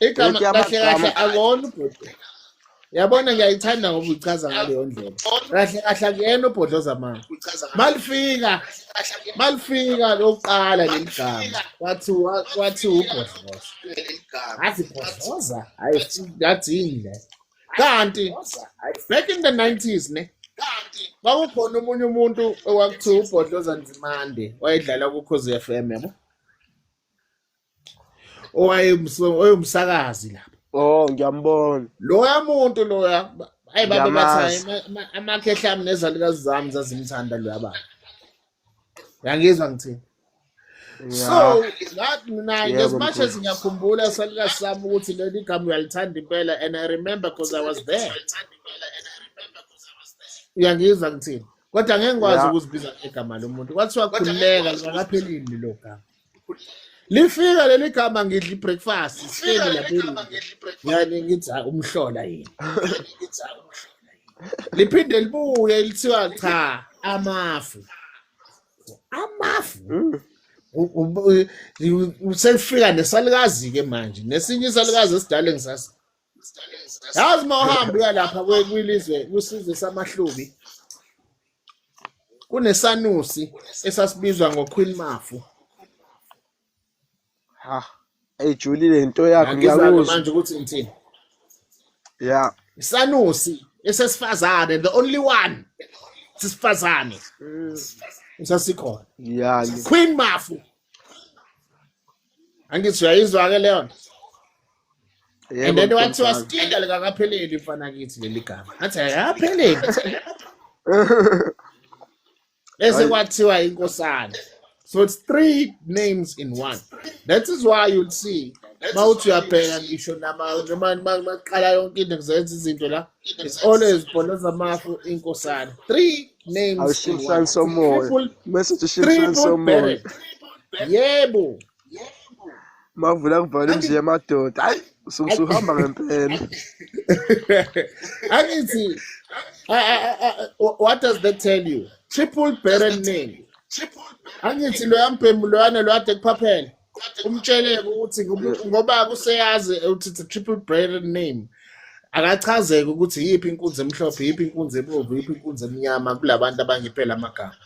Igama kahle akona ubhodloza. Yabona ngiyayithanda ngoba uchaza ngaleyo ndlela. Kahle akuyena ubhodloza manje. Malifika lokuqala leligama. Wathi ubhodloza. Athi ubhodloza ayidinga. Kanti back in the 90s ne. Kwakukhona omunye umuntu owakuthiwa ubhodloza Nzimande wayedlala ku Khosi FM yabo. Owayemsakazi lapha. oh ngiyambona. Loya muntu loya ayibabe bathi amakhehla ami nezalikazi zami zazimthanda loya baba. Yangizwa ngithini? So that mina as much as ngiyakhumbula salikazi sami ukuthi leli gama uyalithanda impela and I remember because I was there. Yangizwa ngithini? Kodwa ngeke ngikwazi ukuzibiza igama lomuntu. Kwathiwa khululeka ngakaphelini lo gama. Lifika leli gama ngidla ibreakfast sifike lapha. Yani ngithi umhlola yini. Liphinde libuye lithiwa cha amafu. Uselifika nesalikazi ke manje. Nesinye isalikazi esidala ngisasa. Yazi mawuhamba uya lapha kwilizwe kusizwe samahlubi. Kunesanusi esasibizwa ngoQueen Mafu. Ha. Ejulile into yakho Ngiyakuzwa ngiyakuzwa. manje ukuthi ngithini. Yeah. Isanusi esesifazane the only one sisifazane usasikhona Yeah. Queen Mafu angithi uyayizwa ke leyo and then wathi waskinda likakapheleli mfana kithi leli gama athi akapheleli bese kwathiwa inkosana. So it's 3 names in one. That is why you'll see mawuthi uyabheka ngisho maqala yonke into kuzenza izinto la it's always Bhodloza Mafu inkosana. 3 names in one. Awushintsha somoya. Message ushintsha somoya. Yebo. Mavula kuvala imizwa yamadoda. Hayi, usuhamba ngempela. Angithi, what does that tell you? Triple barren name. Angithi lo yambhemu loyana lo ade kuphaphela. Umtshele ukuthi ngoba kuseyazi ukuthi it's a triple barren name. Akachazeke ukuthi yiphi inkunzi emhlophe, yiphi inkunzi ebomvu, yiphi inkunzi emnyama kulabantu abangiphela amagama.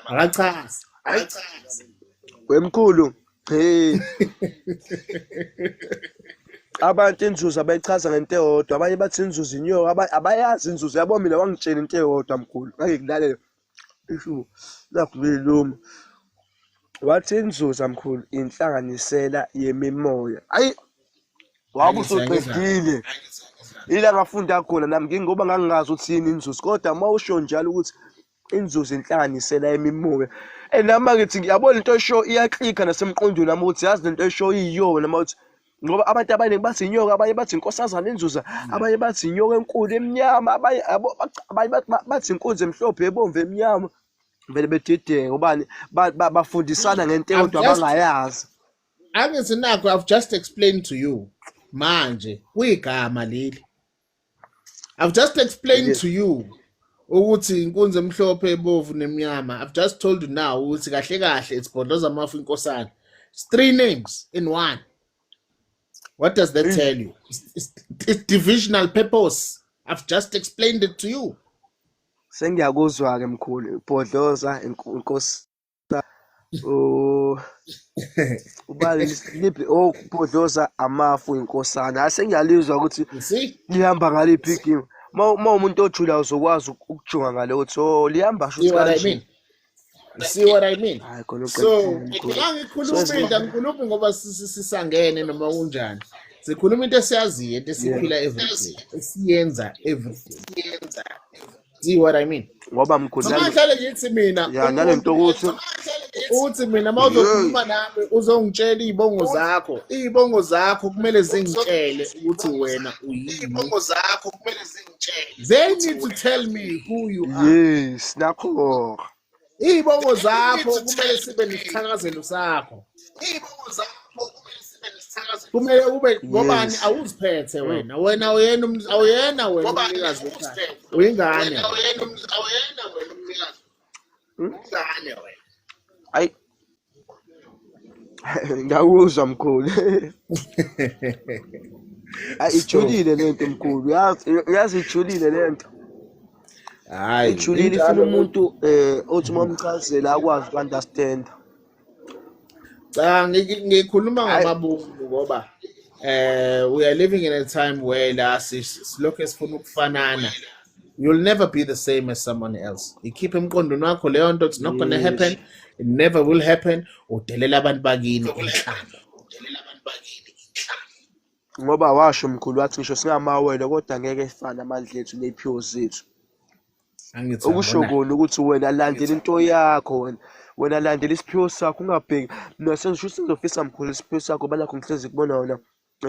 Akachazi. Wemkhulu. Hey. Abantu inzuzo abayichaza ngento eyodwa, abanye bathi inzuzo inyoka, abayazi inzuzo yabo. Mina wangitshela into eyodwa mkhulu, ngeke ngidlalele ishu lakuluma. Wathi inzuzo mkhulu inhlanganisela yemimoya. Hayi, waba usuqedile. Ila ngafunda khona nami ngingoba ngangingazi ukuthi yini inzuzo, kodwa uma usho njalo ukuthi inzuzo inhlanganisela yemimoya. Nami ngithi ngiyabona into esho iyaklikha nasemqondweni nami ukuthi yazi lento esho iyiyona noma ukuthi ngoba abantu abaningi bathi inyoka, abanye bathi inkosazana inzuza, abanye bathi inyoka enkulu emnyama, abanye bathi inkunzi emhlophe ebomvu emnyama. Vele bedideke ubani bafundisana ngento eyodwa abangayazi. Angithi nakho I've just explained to you manje kuyigama leli. I've just explained to you ukuthi inkunzi emhlophe ebomvu nemnyama. I've just told you now ukuthi kahle kahle it's Bhodloza Mafu inkosana. It's 3 names in one. What does that tell you? It's divisional purpose. I've just explained it to you. Sengiyakuzwa ke mkhulu, Bhodloza inkosi. Ubali liphi Bhodloza Amafu inkosana. Asengiyalizwa ukuthi lihamba ngaliphi igama. Ma umuntu ojula uzokwazi ukujonga ngale uthi lihamba sho ukuthi see what I mean? So ngikhuluma ngoba sisangene noma kunjani. Sikhuluma into esiyaziyo, into esiphila everyday. Esiyenza everyday. See what I mean? Ngoba mkhulu ngihlale ngithi mina ya nalento ukuthi uthi mina mawuzokhuluma nami uzongitshela izibongo zakho. Izibongo zakho kumele zingitshele ukuthi wena uyini. Izibongo zakho kumele zingitshele. They need to tell me who you are. Yes, nakho. Izibongo zakho kumele sibe nesithakazelo sakho. Izibongo zakho kumele sibe nesithakazelo. Kumele ube ngobani awuziphethe wena. Wena awuyena wena umnikazi wekhaya. Uyingane. Awuyena wena umnikazi. Ingane wena. Hayi. Ngawuzwa mkhulu. Ayijulile lento mkhulu. Yazi ijulile lento. Hayi, ijulile ifuna umuntu othi umchazela akwazi ukunderstand. Cha ngikhuluma ngamabungu ngoba we are living in a time where la silokho esifuna ukufanana. You'll never be the same as someone else. Ikhiphe emqondweni wakho leyo nto, it's not going to happen. It never will happen. Udelela abantu bakini inhlamba. Ngoba washo mkhulu wathi ngisho singamawele kodwa ngeke efane amandla ethu neziphiwo zethu. Okusho kona ukuthi wena landela into yakho, wena landela isiphiwo sakho, ungabheki nasenzisho sizofisa mkhulu isiphiwo sakho balakho ngihlezi kubona wena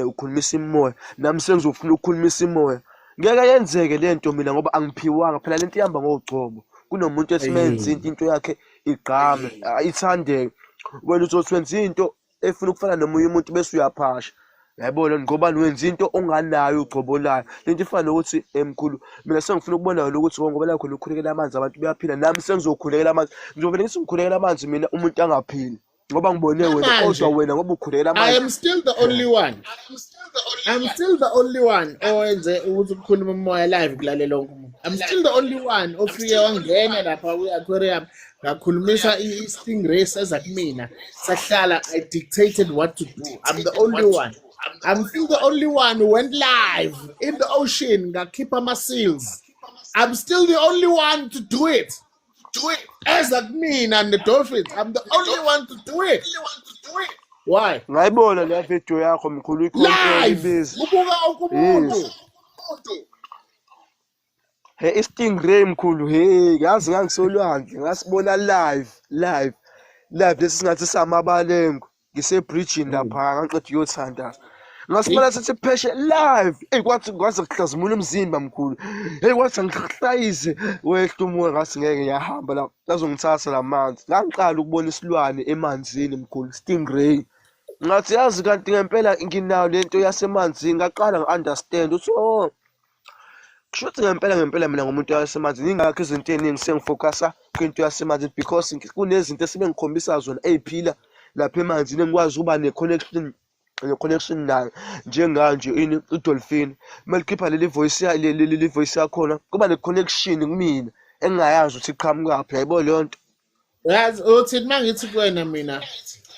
ukhulumisa imoya, nami sengizofuna ukukhulumisa imoya. Ngeke yenzeke lento mina ngoba angiphiwanga phela lento ihamba ngogcobo. Kunomuntu esimenza into yakhe igqame ayithandeke. Wena uzothi wenza into efuna ukufana nomunye umuntu bese uyaphasha. Yabona ngoba wenza into onganayo ugcobo layo. Lento ifana ukuthi emkhulu mina sengifuna ukubona ukuthi ngoba la khona ukukhulekela amanzi abantu bayaphila, nami sengizokhulekela amanzi. Ngizovela ngisikhulekela amanzi mina umuntu angaphili ngoba ngibone wena kodwa wena ngoba ukhulekela amanzi. I am still the only one. I'm still the only one owenze ukuthi ukukhuluma umoya live kulalela lonke umuntu. I'm still the only one ofike wangena lapha ku-aquarium ngakhulumisa i-stingray seza kumina sahlala I dictated what to do. I'm the only one. I'm still the only one who went live in the ocean ngakhipha ama-seals. I'm still the only one to do it. As like me and the dolphins, I'm the only one to do it. Why? Ngayibona le video yakho mkhulu ikhonto ibezi. Ubuka ukumuntu. Hey istingray mkhulu, hey yazi ngangisolwandle ngasibona live lesi singathi samabalengo ngise bridge lapha ngaqedwe uyothandaza. ngasimala sethi pheshe live kwathi kuhlazimula umzimba mkhulu kwathi angihlayize wehla umoya ngathi ngeke ngiyahamba la azongithatha la manzi ngangiqala ukubona isilwane emanzini mkhulu stingray ngathi yazi kanti ngempela nginayo lento yasemanzini ngaqala ngi-understand ukuthi oh kusho ukuthi ngempela mina ngumuntu wasemanzini ingakho izinto ey'ningi sengifocusa kwinto yasemanzini because kunezinto esebengikhombisa zona ey'phila lapha emanzini engikwazi ukuba ne-connection nayo njenganje ini idolphin uma likhipha leli voice yakhona kuba ne-connection kumina engingayazi ukuthi iqhamukaphi yayibo leyo nto yazi uthi uma ngithi kuwena mina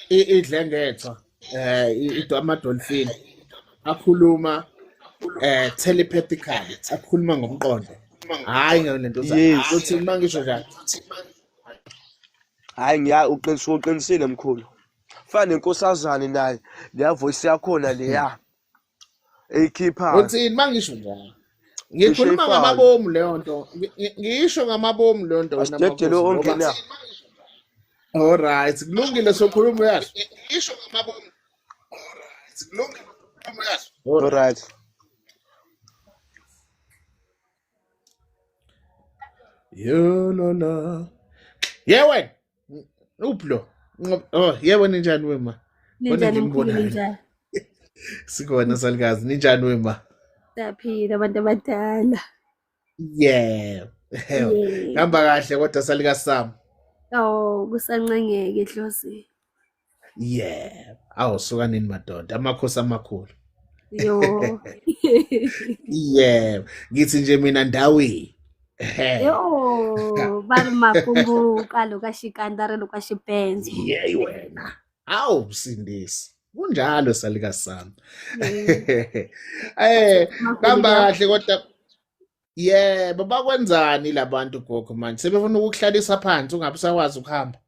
idlengethwa amadolphin akhuluma telepathically akhuluma ngomqondo hayi ngento yes uthi uma ngisho njalo hhayi uqinisile mkhulu fana nenkosazane naye leya voice yakhona leya eyikhiphayo uthini uma ngisho njalo cishe ngikhuluma ifane ngamabomu leyo nto ngisho ngamabomu leyo nto wena asidede lo makhosi ngoba ongena alright kulungile sokhuluma yazi ngisho ngamabomu alright kulungile sokhuluma yazi alright yolona yewe uplo yebo ninjani wema kodwa Ninjani mkhulu, ngimbonayo ninjani? sikhona salikazi ninjani wema Siyaphila abantu abadala. yeah Yebo. hamba kahle kodwa salikazi sami Oh, kusancengeke ehlozini. yeah awusuka nini madoda amakhosi amakhulu Yo. yeah ngithi nje mina ndawi Yo, bari makumbuka lokashikandare lokashipenzi. yeyi wena awu msindisi kunjalo salikazi sami Makhulu hamba ya. kahle kodwa yebo bakwenzani labantu gogo manje sebefuna ukukuhlalisa phansi ungabe usakwazi ukuhamba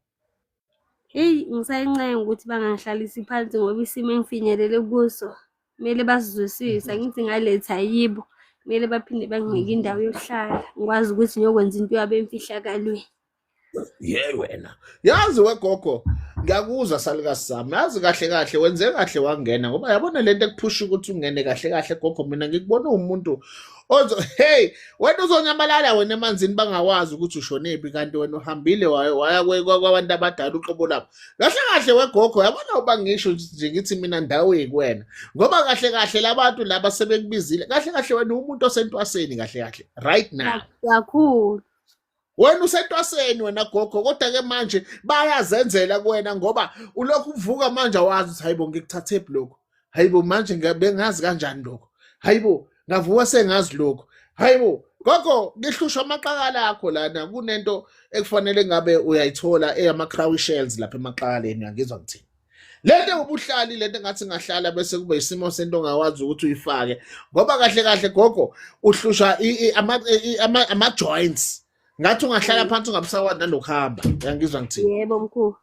Hey, ngisayincenga ukuthi bangangihlalisi phansi ngoba isimo engifinyelele kuso. Kumele basizwisise, angithi ngaletha yibo. Kumele baphinde banginike indawo yokuhlala. Ngikwazi ukuthi ngiyokwenza into yabo emfihlakalweni. yeyi wena yazi wegogo ngiyakuzwa salikazi sami yazi kahle kahle wenze kahle wangena ngoba yabona lento ekuphusha ukuthi ungene kahle kahle gogo mina ngikubona umuntu hey wena uzonyamalala wena emanzini bangawazi ukuthi ushonephi kanti wena uhambile waya kwabantu abadala uqobo lapho kahle kahle wegogo yabona uba ngisho nje ngithi mina ndawe kuwena ngoba kahle kahle labantu laba sebekubizile kahle kahle wena umuntu osentwaseni kahle kahle right now Kakhulu. wena usentwaseni wena gogo kodwa-ke manje bayazenzela kuwena ngoba ulokhu uvuka manje awazi ukuthi hayibo ngikuthathephi lokhu hayibo manje bengazi kanjani lokhu hayibo ngavuka sengazi lokhu hayibo gogo ngihlushwa amaqakala akho lana kunento ekufanele ngabe uyayithola eyama-crowy shells lapha emaqakaleni angizwa ngithini lento ubuhlali lento engathi ngahlala bese kube isimo sento ongawazi ukuthi uyifake ngoba kahle kahle gogo uhlushwa ama-joints ngathi ungahlala phansi ungabusakwazi nanokuhamba uyangizwa ngithini Yebo mkhulu.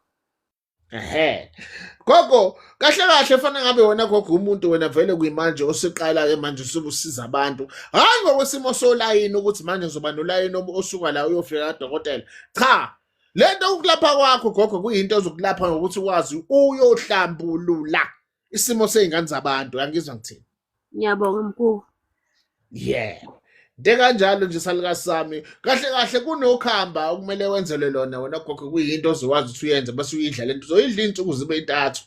gogo kahle kahle fanele ngabe wena gogo umuntu wena vele kuyimanje oseqala-ke manje usuke usiza abantu hhayi ngokwesimo solayini ukuthi manje uzoba nolayini osuka la uyofika kadokotela cha lento ukulapha kwakho gogo kuyinto ezokulapha ngokuthi ukwazi uyohlambulula isimo sey'ngane zabantu uyangizwa ngithini Ngiyabonga mkhulu. yeah into kanjalo nje salikazi sami kahle kahle kunokuhamba okumele wenzelwe lona wena gogo kuyinto ozokwazi ukuthi uyenze bese uyidla lento uzoyidla iy'nsuku zibe y'ntathu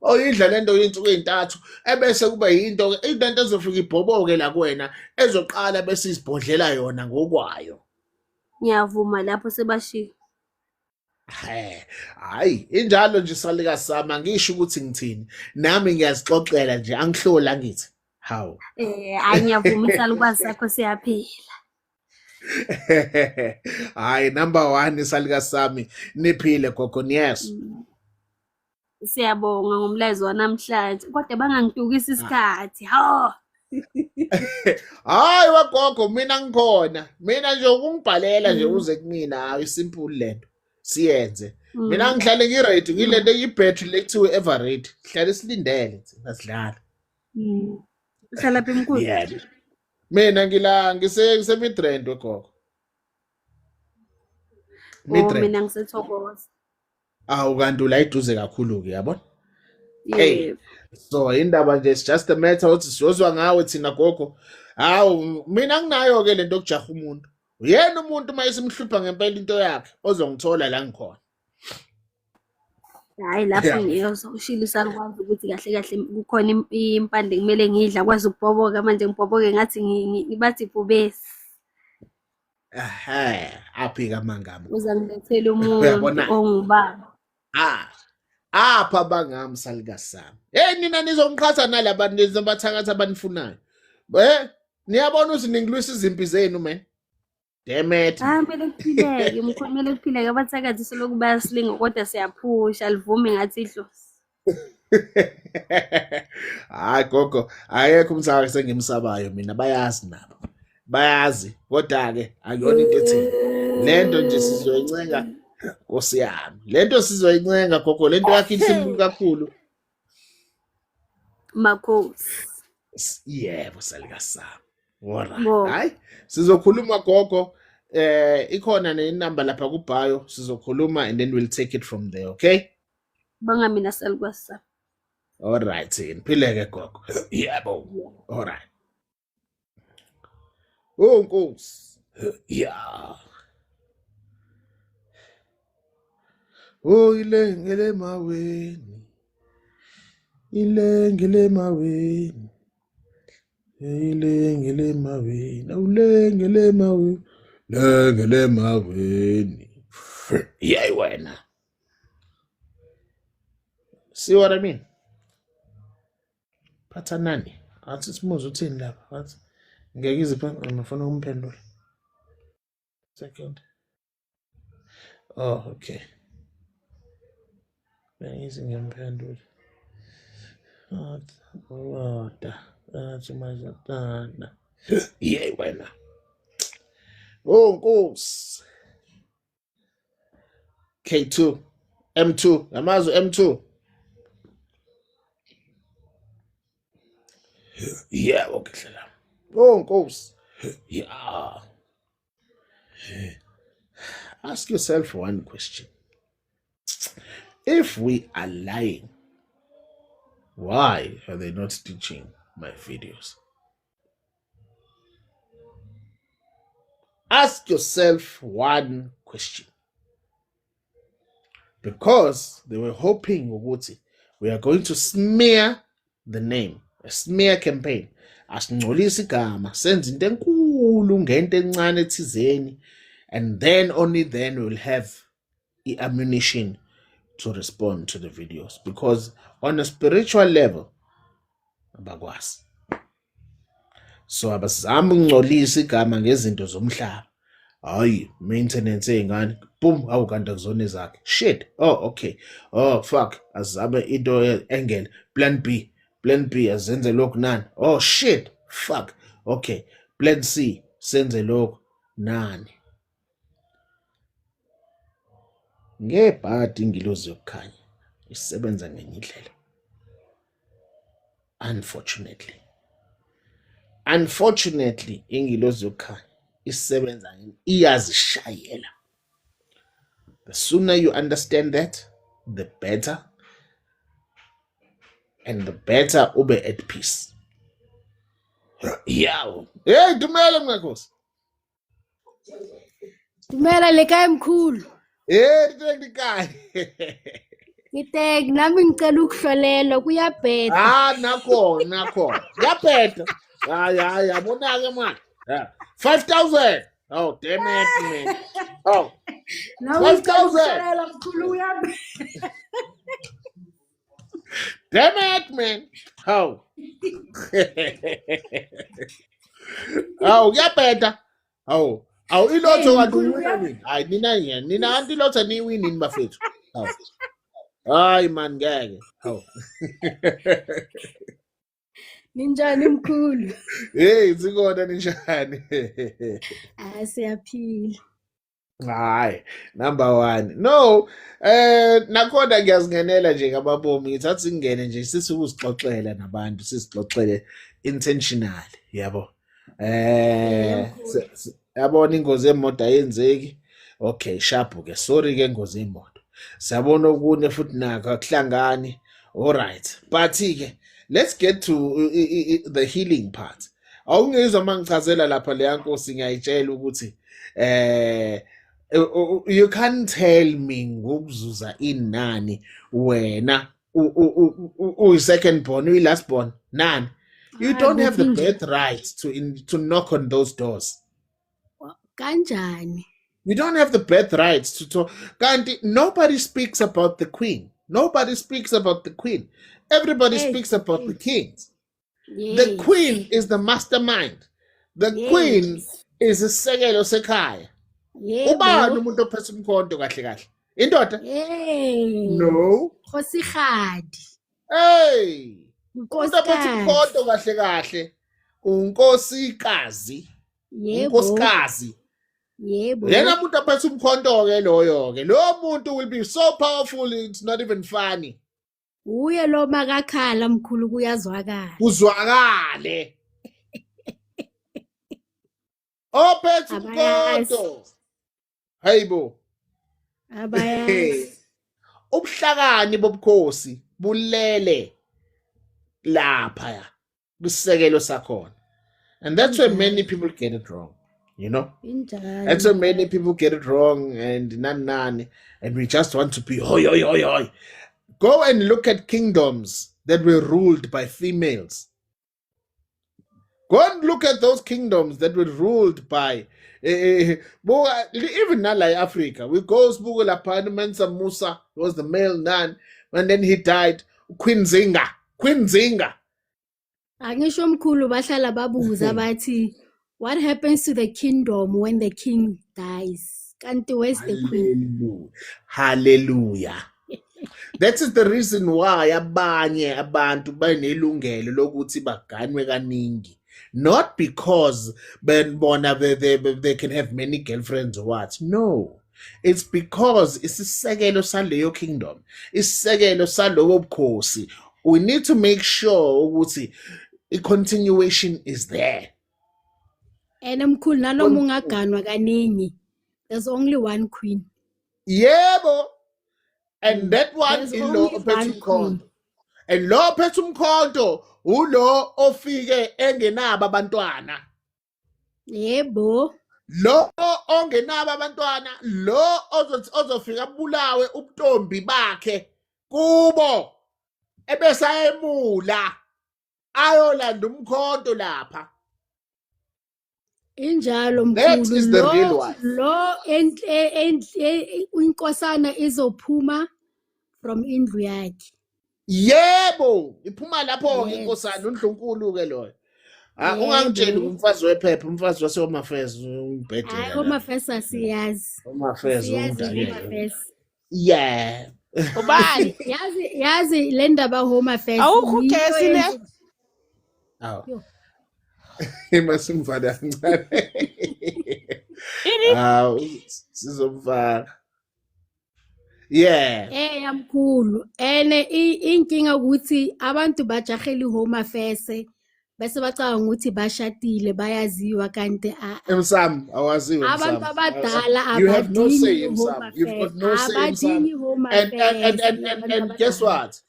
oyidla lento iy'nsuku ey'ntathu ebese kuba yinto into ezofika ibhoboke la kuwena ezoqala bese izibhodlela yona ngokwayo Ngiyavuma lapho sebashiya. Hhayi injalo nje salikazi sami angisho ukuthi ngithini nami ngiyazixoxela nje angihlola ngithi hawu Hayi ngiyavuma isalukazi sakho siyaphila. hhayi number one salikazi sami niphile gogo yes Siyabonga ngomlayezo wanamhlanje kodwa bangangidukisi isikhathi. Hawo. hhayi wagogo mina ngikhona mina nje ukungibhalela nje uze kumina hayi simple lento siyenze mina ngihlale ngi-ready ngilento eyibhetri le kuthiwa i-everready sihlale silindele thina sidlala Uhlala phi mkhulu? yeah mina ngise-Midrand wegogo Midrand Mina ngisethokoza. awu kanti ula iduze kakhulu-ke yabona hey Yebo. So indaba nje, it's just a matter ukuthi siyozwa ngawe thina gogo. Hawu mina nginayo-ke lento yokujaha umuntu. Uyena umuntu uma isimhlupha ngempela into yakhe ozongithola la ngikhona. Hhayi lapho Yeah. ngiyozwa ushilo usakwazi ukuthi kahle kahle kukhona impande kumele ngidle akwazi ukubhoboka manje ngibhoboke ngathi bathi ibhubesi. Aphika amangami. Uzangilethela umuntu Uyabona? ongubaba. Apha abangami salikasami. Nina nizongiqhatha nalabantu nizobathakatha abanifunayo. Niyabona ukuthi ningilwisa izimpi zenu man. Damn it. Kumele kuphileke mkhulu, kumele kuphileke. Abathakathi soloko bayasilinga kodwa siyaphusha alivumi ngathi idlozi. Hayi gogo, ayekho umthakathi engimsabayo mina, bayazi nabo. Bayazi kodwa-ke akuyona into etheni. Lento nje sizoyincenga Nkosi yami. Lento sizoyincenga gogo, lento yakhe isimple kakhulu. Makhosi. Yebo salikasami. Alright. Ngo. Hayi, sizokhuluma gogo. Ikhona nenamba lapha kubhayo, sizokhuluma and then we'll take it from there, okay? Banga mina salukwasa. Alright, ngiphileke gogo. Yebo. Alright. Oh Nkosi. Yeah. Oh ilengele maweni. Ilengele maweni. Ilengele maweni. Ulengele maweni. Lengele maweni. Yeah, wena. See what I mean? Phatha nani? Athi simuze uthini lapha? Athi ngeke izipha ngifuna umphendula. Second. Oh, okay. Bengizi ngimphendula. Athi mazatana. Yeah, wena. Oh, Nkosi. K2. M2. Yamazo M2. Yeah, okay, hlela. Oh, Nkosi. Yeah. Ask yourself one question. If we are lying, why are they not teaching my videos? Ask yourself one question. Because they were hoping ukuthi we are going to smear the name, a smear campaign. Asingcolisa igama, senze into enkulu ngento encane ethizeni, and then only then we'll have the ammunition to respond to the videos. Because on a spiritual level, abakwazi. So abazama ukungcolisa igama ngezinto zomhlaba. Hayi, maintenance ey'ngane. Boom, awu kanti akuzona zakhe. Shit. Oh, okay. Oh, fuck. Azame into engel. Plan B. Plan B azenze lokhu nani. Oh, shit. Fuck. Okay. Plan C. Senze lokhu nani. Ngebhadi ingilozi yokukhanya isebenza ngenye indlela. Unfortunately, ingilozi yokukhanya isebenza iyazishayela. The sooner you understand that, the better. And the better ube at peace. Yawo. Hey, Dumela mnakhosi. Dumela le kae mkhulu? Ndikai. Ngiteki nami ngicela ukuhlolelwa kuyabheda. Nakho. Yaphetha. Hayi, yabona-ke manje. 5,000. Oh, damn it, man. Oh. Nawe ngicela 5,000. ukuhlolelwa mkhulu uyabheda. Damn it, man. Oh. Oh, kuyabheda. Oh. Awu ilotho kanti uwina nini? Hayi nina anti ilotho niyiwinini bafethu. Hawu. Hayi man ngeke. Hawu. Ninjani mkhulu? Hey, sikona ninjani? Siyaphila. Hayi, number 1. No, nakhona ngiyazingenela nje ngababomi, ngithatha ingene nje sithi ukuzixoxela nabantu, sizixoxele intentionally, yabo. Yabona ingozi yemoto ayenzeki. Okay, sharp ke. Sorry ke ingozi yemoto. Siyabona ukune futhi nakho akuhlangani. All right. But ke let's get to the healing part. Awungizwa mangichazela lapha leya nkosi ngiyayitshela ukuthi you can't tell me ngokuzuza inani wena second born, last born, none. You don't have the birthright to knock on those doors. Kanjani? You don't have the birthright to talk. Nobody speaks about the queen. Nobody speaks about the queen. Everybody speaks about the kings. Yes. The queen is the mastermind. The queen is isekelo sekhaya. Ubani umuntu ophethe umkhonto kahle kahle? Indoda? No. Khosikgadi. Hey. Umuntu ophethe umkhonto kahle kahle unkosikazi. Unkosikazi. Yebo. Yena umuntu ophethe umkhonto ke loyo ke. Lo muntu will be so powerful it's not even funny. Uye lo makakhala mkhulu kuyazwakala. Uzwakale. Ophethe umkhonto. Hayibo. Abayazi. Ubuhlakani bobukhosi bulele lapha kusekelo sakhona. And that's where many people get it wrong, you know? That's where many people get it wrong and nani and we just want to be hoi hoi hoi hoi. Go and look at kingdoms that were ruled by females. Go and look at those kingdoms that were ruled by even now like Africa. We go Sbugo Lapana Mansa Musa was the male nun, and then he died. Queen Zinga. Angisho mkhulu bahlala babuza bathi what happens to the kingdom when the king dies? Kanti where's the queen? Hallelujah. That is the reason why abanye abantu banelungelo lokuthi baganwe kaningi. Not because they can have many girlfriends or what. No. It's because it's isekelo saleyo kingdom. Isekelo salobo bukhosi. We need to make sure ukuthi a continuation is there. And mkhulu nanoma ungaganwa kaningi, there's only one queen. Yebo. And that one is lo ophethe umkhonto. And lo ophethe umkhonto ulo ofike engenabo abantwana. Yebo. Lo ongenabo abantwana, lo ozofika bulawe ubuntombi bakhe kubo. Ebese ayemula ayolanda umkhonto lapha. Injalo mkhulu. That is the real one. Lo inkosana izophuma from indlu yakhe. Yebo, iphuma lapho ke inkosana uNdlunkulu ke loyo. Ungangitsheli umfazi wephepha, umfazi waseMafez umbhedlela. Hayi uMafez asiyazi. uMafez uMafez. Yeah. Ubani? Yazi le ndaba hoMafez. Awukho ugesi le? Awu. Emasingivale kancane. Ini? Sizomfaka. Yeah. Yamkhulu. Ene inkinga ukuthi abantu bajahela iHomafese bese bacanga ukuthi bashadile bayaziwa kanti Emsam awaziwe Emsam. Abantu abadala You have no say abadingi Emsam. You've got no say abadingi Emsam. And guess what?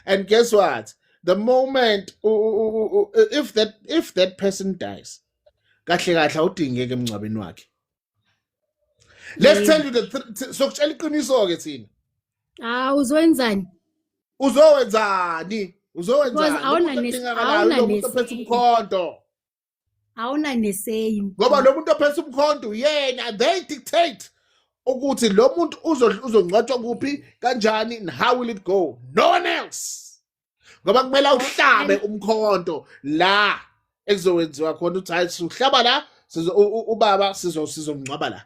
And guess what? The moment if that person dies, kahle kahle awudingeke emncwabeni wakhe. Let's tell you the sokutshela iqiniso ke thina. Uzowenzani? Uzowenzani? Because awuna umuntu ophethe umkhonto. Awuna nesay. Ngoba lo muntu ophethe umkhonto yena they dictate ukuthi lo muntu uzongcwatshwa kuphi kanjani and how will it go? No one else. Ngoba kumele uhlabe umkhonto la ekuzowenziwa khona uthi hayi uhlaba la ubaba sizomngcwaba la.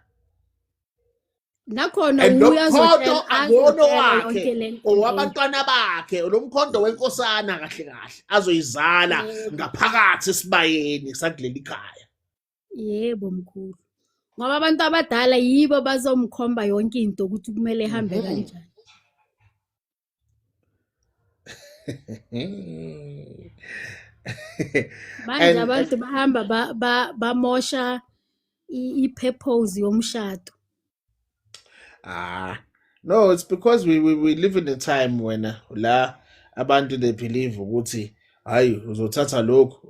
Nakhona uyazotshela abono wakhe owabantwana bakhe lo mkhonto wenkosana kahle kahle azoyizala ngaphakathi esibayeni sakuleli khaya. Yebo mkhulu. Ngoba abantu abadala yibo bazomkhomba yonke into ukuthi kumele ihambe kanjani. Manje abantu bahamba bamosha i-purpose yomshado. No, it's because we live in a time when abantu they believe ukuthi hayi uzothatha lokho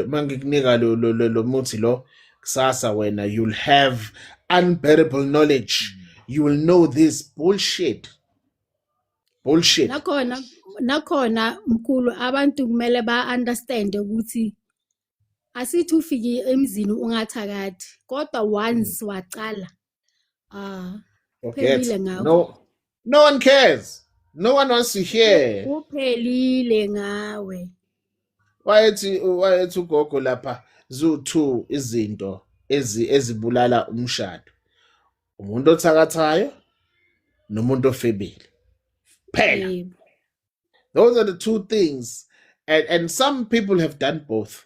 mangikunika lo muthi lo kusasa wena you'll have unbearable knowledge. You will know this bullshit. Bullshit. nakhona mkhulu abantu kumele ba-understand ukuthi asithi ufike emzini ungathakathi kodwa once waqala Forget. uphelile ngawe No one cares. No one wants to hear. uphelile ngawe Wayethi ugogo lapha zu2 izinto ezibulala umshado. Umuntu othakathayo nomuntu ofebile. Phela. Yebo. Those are the two things. And some people have done both.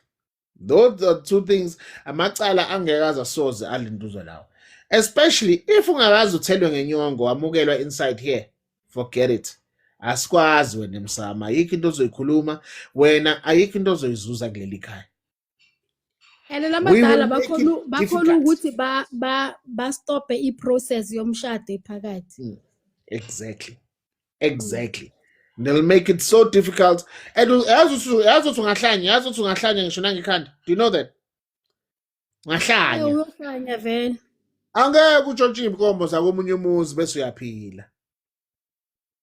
Those are two things amacala angekaza asoze alinduzwe lawo. Especially if ungakazi uthelwe ngenyongo wamukelwa inside here. Forget it. Asikwazi wena emsama ayikho into ozoyikhuluma wena ayikho into ozoyizuza kuleli khaya. And labadala make it bakhona difficult. ukuthi ba stop i-process yomshado ephakathi. Exactly. They'll make it so difficult. And yazi uthi ungahlanya ngisho nangekhanda. Do you know that? Ngahlanya. Uyohlanya vele. Angeke utshontshe inkomo zakomunye umuzi bese uyaphila.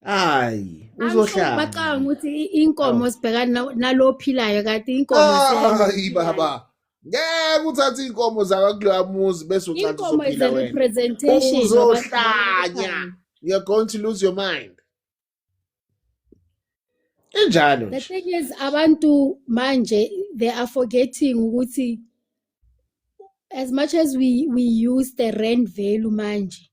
Hayi, uzohlanya. Bacanga ukuthi inkomo sibhekana nalophilayo kanti inkomo Hayi baba. Ngeke uthathe inkomo zakakuloya muzi bese ucathi inkomo is usophila a wena. representation. Uzohlanya. You're going to lose your mind. Injalo The nje. thing is abantu manje they are forgetting ukuthi as much as we use the rand value manje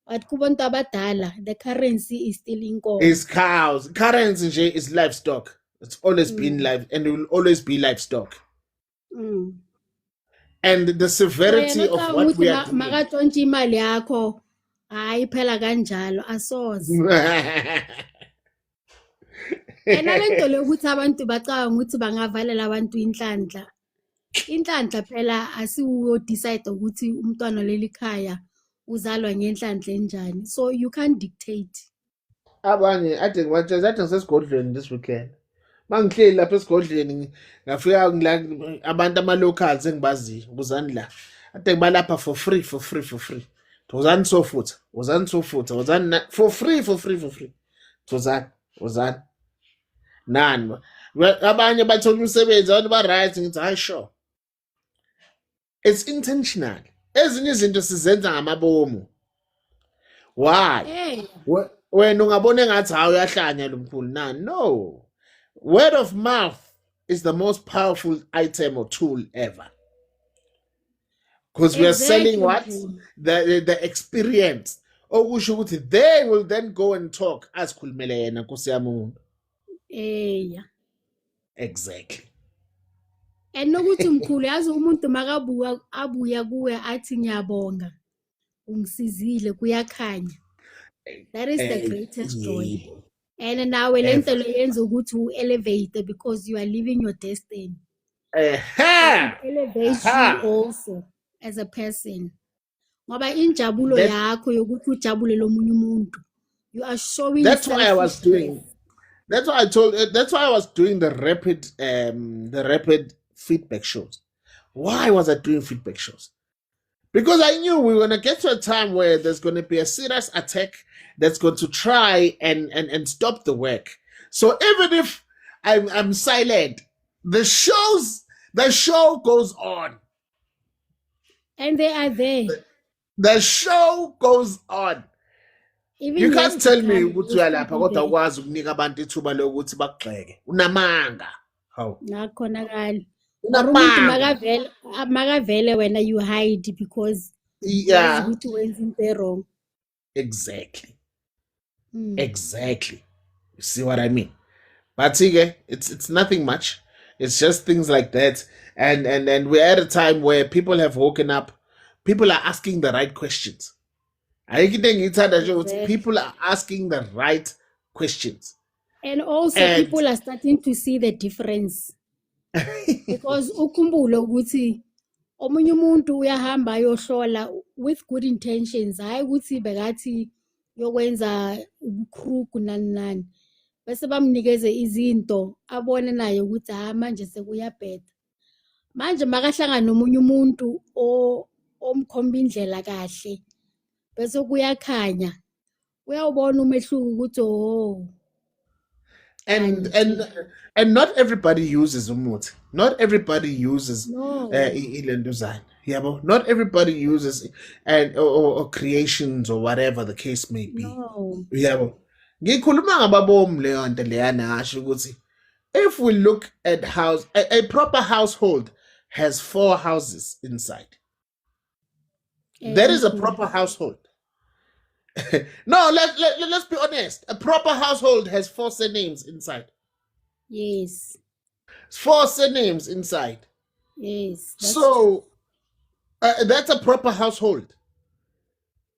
but kubantu abadala the currency is still inkomo. Is cows. Currency nje is livestock. It's always been live and it will always be livestock. And the severity of what we are doing. makatshontshe imali yakho hayi phela kanjalo asoze. Nalento lokuthi abantu bacabanga ukuthi bangavalela abantu inhlanhla. Inhlanhla phela asiwo decide ukuthi umntwana leli khaya uzalwa ngenhlanhla enjani. So you can't dictate. Abanye ade ngisesigodlweni this weekend. Mangihleli lapha esigodlweni ngafika abantu ama locals engibaziyo uzani la. Ade ngibalapha for free. Uzani sofutha uzani for free. Uzani nani abanye bathola umsebenzi abantu ba right ngithi hayi sure. It's intentional. Ezinye izinto sizenza ngamabomu. Why? Hey. Wena ungabona engathi hayi uyahlanya lo mkhulu nani? No. Word of mouth is the most powerful item or tool ever. Because we are selling what? The experience. Okusho ukuthi they will then go and talk as khulumele yena Nkosi yami umuntu. Exactly. And nokuthi mkhulu yazi umuntu abuya kuwe athi ngiyabonga ungisizile kuyakhanya. That is the greatest joy. And nawe lento le yenza ukuthi u-elevate because you are living your destiny. Elevate you also as a person. Ngoba injabulo yakho yokuthi ujabule lomunye umuntu. You are showing. That's why I was doing. That's why I was doing the rapid feedback shows. Why was I doing feedback shows? Because I knew we were gonna get to a time where there's gonna be a serious attack that's going to try and stop the work. So even if I'm silent, the show goes on. And they are there. The show goes on. Even You can't tell me yesterday, ukuthi uyalapha kodwa ukwazi ukunika abantu ithuba lokuthi bakugxeke. Unamanga. How? nakhonakala. Umuntu makavele wena you hide because Yeah. ukuthi wenza into wrong. Exactly. Exactly. You see what I mean? But it's nothing much. It's just things like that. And we're at a time where people have woken up. People are asking the right questions. People are asking the right questions. And also And- people are starting to see the difference. Because ukhumbule ukuthi omunye umuntu uyahamba ayohlola with good intentions hayi ukuthi bekathi yokwenza ukruku nani bese bamnikeze izinto abone naye ukuthi manje sekuyabheda. Manje makahlangana nomunye umuntu omkhomba indlela kahle bese kuyakhanya uyawubona umehluko ukuthi And kanti and not everybody uses umuthi. Not everybody uses no ilentuzana. Yabo. Not everybody uses or creations or whatever the case may be. no Yabo. Ngikhuluma ngababomu leyo nto leyana ngasho ukuthi if we look at a proper household has 4 houses inside. That is a mkhulu. proper household. No, let's be honest. A proper household has 4 surnames inside. Yes 4 surnames inside. yes that's So that's a proper household.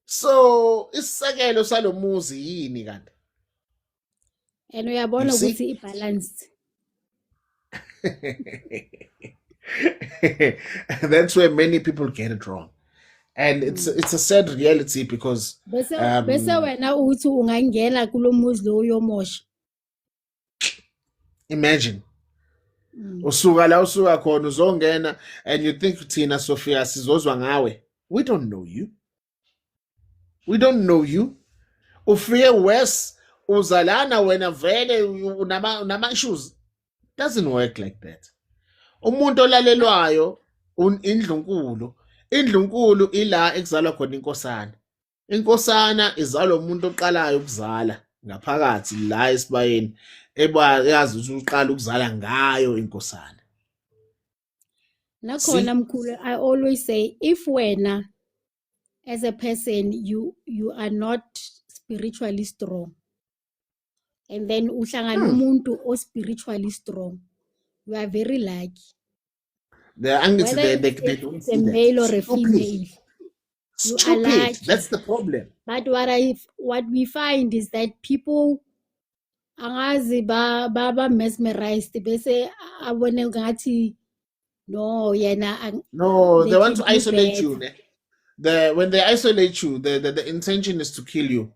So isisekelo salomuzi yini kanti? and You uyabona see? ukuthi i-balanced. That's where many people get it wrong. And it's a sad reality because Bese um wena uthi ungangena kulo muzi lo uyomosha. imagine usuka la usuka khona uzongena and you think thina Sophia sizozwa ngawe. We don't know you. We don't know you. Ufike west uzalana wena vele unama issues. Doesn't work like that. Umuntu olalelwayo indlunkulu. Indlunkulu ila ekuzalwa khona inkosana. Inkosana izalwa umuntu oqalayo ukuzala ngaphakathi la esibayeni yazi ukuthi uqala ukuzala ngayo inkosana. See? Nakhona mkhulu, I always say if wena as a person you are not spiritually strong and then uhlangana umuntu o spiritually strong, you are very lucky. Angithi Whether they it's don't a see that. male or a Stupid. female, you are Stupid. lucky. That's the problem. But what we find is that people angazi ba mesmerized bese abone ngathi no yena No, they they want can to do isolate you. better. When they isolate you, the intention is to kill you.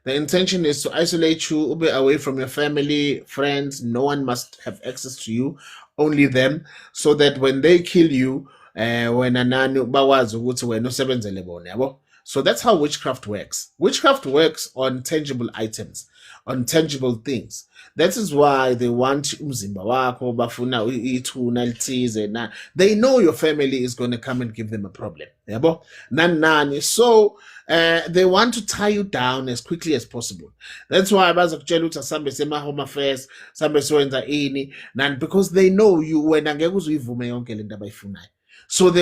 The intention is to isolate you, be away from your family, friends. No one must have access to you, only them, so that when they kill you, when anani bawazi ukuthi wena usebenzele bona, yabo. So that's how witchcraft works. Witchcraft works on tangible items, on tangible things. That is why they want umzimba wakho, bafuna ithuna lithize na. They know your family is going to come and give them a problem. Yabo? Nani. So they want to tie you down as quickly as possible. That's why bazakutshela ukuthi asambe sema home affairs, sambe sowenza ini, because they know you wena ngeke uzivume yonke lento abayifunayo. So they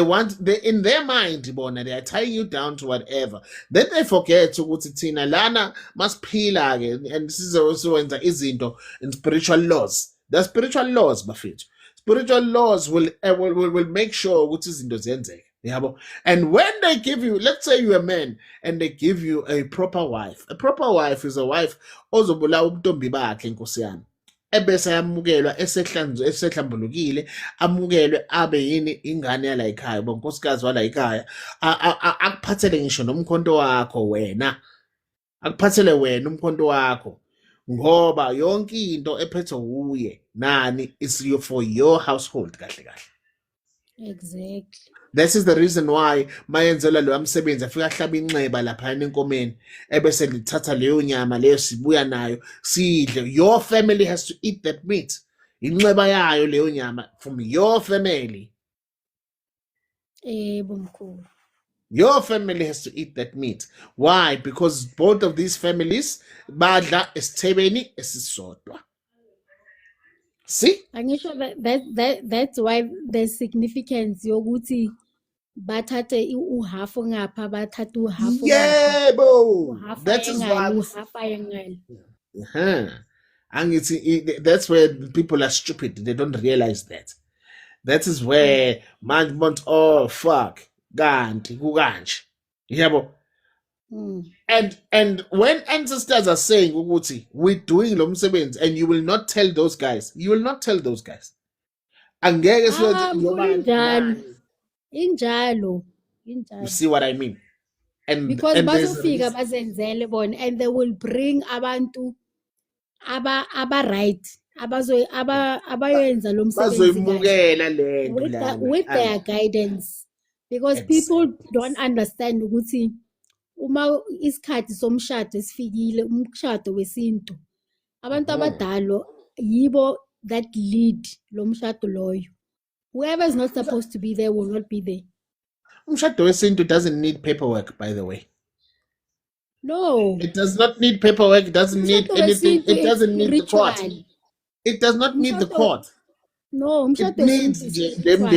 in their mind, bona, they are tying you down to whatever. Then they forget ukuthi thina lana masiphila ke and sizowenza izinto in spiritual laws. The spiritual laws, bafethu. Spiritual laws will make sure ukuthi izinto ziyenzeke. Yabo. And when they give you, let's say you're a man and they give you a proper wife. A proper wife is a wife ozobulawa ubuntombi bakhe inkosi yami. Ebese yamukelwa esehlambulukile amukelwe abe yini ingane yala ekhaya bonkosikazi wala ekhaya akuphathele ngisho nomkhonto wakho wena akuphathele wena umkhonto wakho ngoba yonke into ephethwe uye nani is for your household kahle kahle. Exactly. This is the reason why mayenzela lo amsebenzi afika ahlaba inxeba lapha enkomeni ebese lithatha leyo nyama leyo sibuya nayo sidle. Your family has to eat that meat. Inxeba yayo leyo nyama from your family. Bomkhulu. Your family has to eat that meat. Why? Because both of these families badla esithebeni esisodwa. See? Angisho that's why the significance yokuthi bathathe uhalf ngapha bathathe uhalf ngapha. Yebo. That is why uhalf ayengale. Angithi that's where people are stupid. They don't realize that. That is where man want oh fuck kanti kukanje. Yebo. And when ancestors are saying ukuthi we're doing lo msebenzi and you will not tell those guys. You will not tell those guys. Angeke Injalo. You see what I mean? And because there's a bazofika bazenzele bona and they will bring abantu aba right abayenza lo msebenzi kahle bazoyimukela lento lana with their guidance, because people don't understand ukuthi uma isikhathi somshado esifikile, umshado wesintu, abantu abadala yibo that lead lo mshado loyo. Whoever is not supposed to be there will not be there. Umshado wesintu doesn't need paperwork, by the way. No. It does not need paperwork. It doesn't need anything. It doesn't need the court. It does not need the court. No, it needs them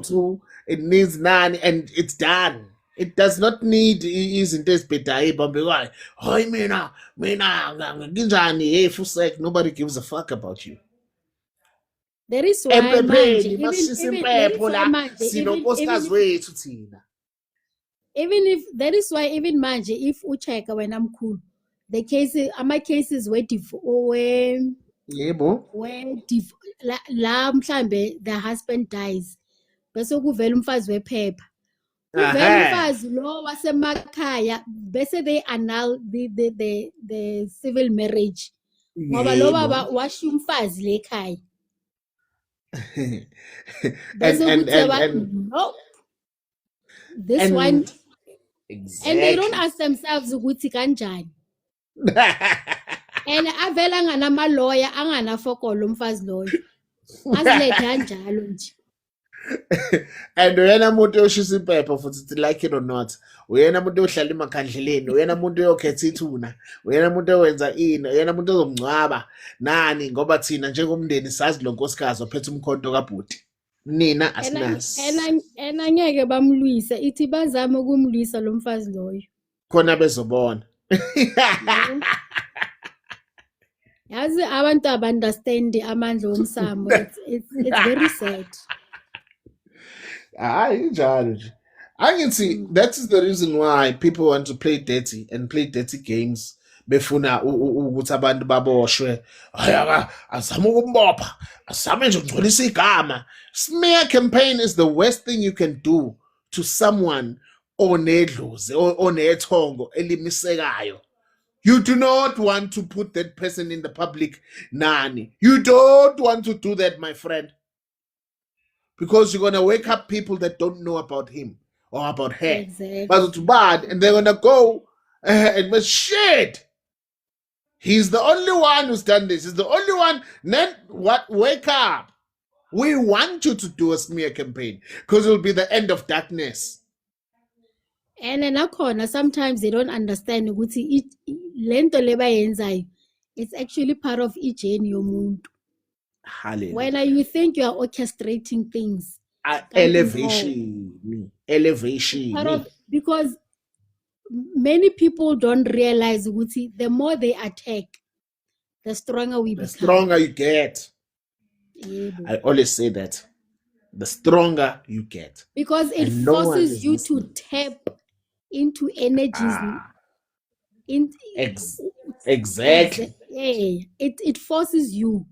too. It needs none, and it's done. It does not need izinto ezibhedayo ibambekayo. Hoy mina nginjani hey fusek, nobody gives a fuck about you. There is why even if that is why even manje if ucheka wena mkhulu, the cases ama cases where yebo la mhlambe the husband dies bese kuvela umfazi wephepha, kuvela umfazi lo wasemakhaya bese they annul the civil marriage ngoba lo baba washiya umfazi lekhaya. and no, this one exactly. And they don't ask themselves ukuthi kanjani. And avela nganama lawyer anganafokolo umfazi loyo azilethe kanjalo nje. And uyena umuntu oshisa impepho futhi like it or not, uyena umuntu ohlala emakhandleleni, uyena umuntu oyokhetha ithuna, uyena umuntu owenza ini, uyena umuntu ozomncwaba nani ngoba thina njengomndeni sazi lo nkosikazi ophethe umkhonto kabhuti. Nina asinazi. Ena ngeke bamlwisa, ithi bazama ukumlwisa lo mfazi loyo. Khona bezobona. Yazi abantu abanderstand amandla omsamo. It's very sad. I can see that is the reason why people want to play dirty and play dirty games. Befuna ukuthi abantu baboshwe azama ukumbopha azama nje ukungcolisa igama. Smear campaign is the worst thing you can do to someone onedlozi onethongo elimisekayo. You do not want to put that person in the public nani. You don't want to do that, my friend. Because you're going to wake up people that don't know about him or about her. Exactly. But it's bad. And they're going to go and be shit. He's the only one who's done this. He's the only one. Then what? Wake up. We want you to do a smear campaign because it will be the end of darkness. And nakhona sometimes they don't understand ukuthi lento lebayenzayo, it's actually part of journey yomuntu. Hallelujah. When you think you are orchestrating things, elevation. Because many people don't realize ukuthi the more they attack, the stronger we become. The stronger you get. Yeah, I always say that. The stronger you get. Because it forces you to tap into energies. Exactly. Yeah, it forces you.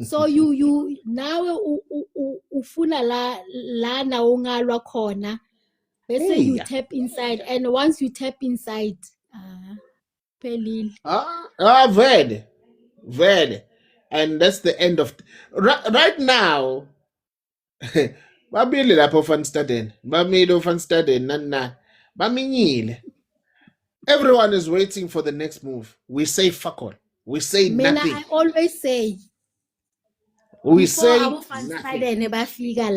So you now ufuna la na ungalwa khona bese you tap inside, and once you tap inside pelile very, and that's the end of right now. Babili lapho Van Staden bamile Van Staden nana baminyile. Everyone is waiting for the next move. We say fuck all. We say nothing. I always say we say nothing. Bafika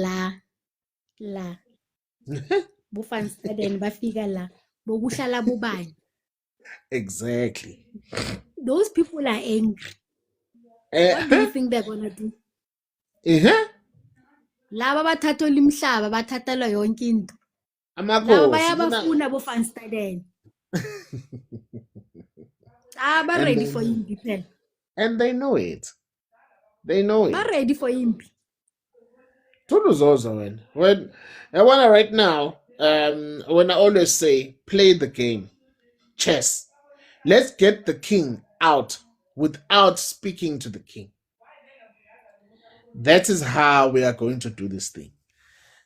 la bo Van Staden bafika la bokuhlala bobani. Exactly. Those people are angry. What do you think they're gonna do? Laba bathatha imhlaba bathathelwa yonke into. Laba bayabafuna bo Van Staden. Ba ready for impi. And they know it. They know it. Ba ready for impi. When I wanna right now, when I always say play the game, chess. Let's get the king out without speaking to the king. That is how we are going to do this thing.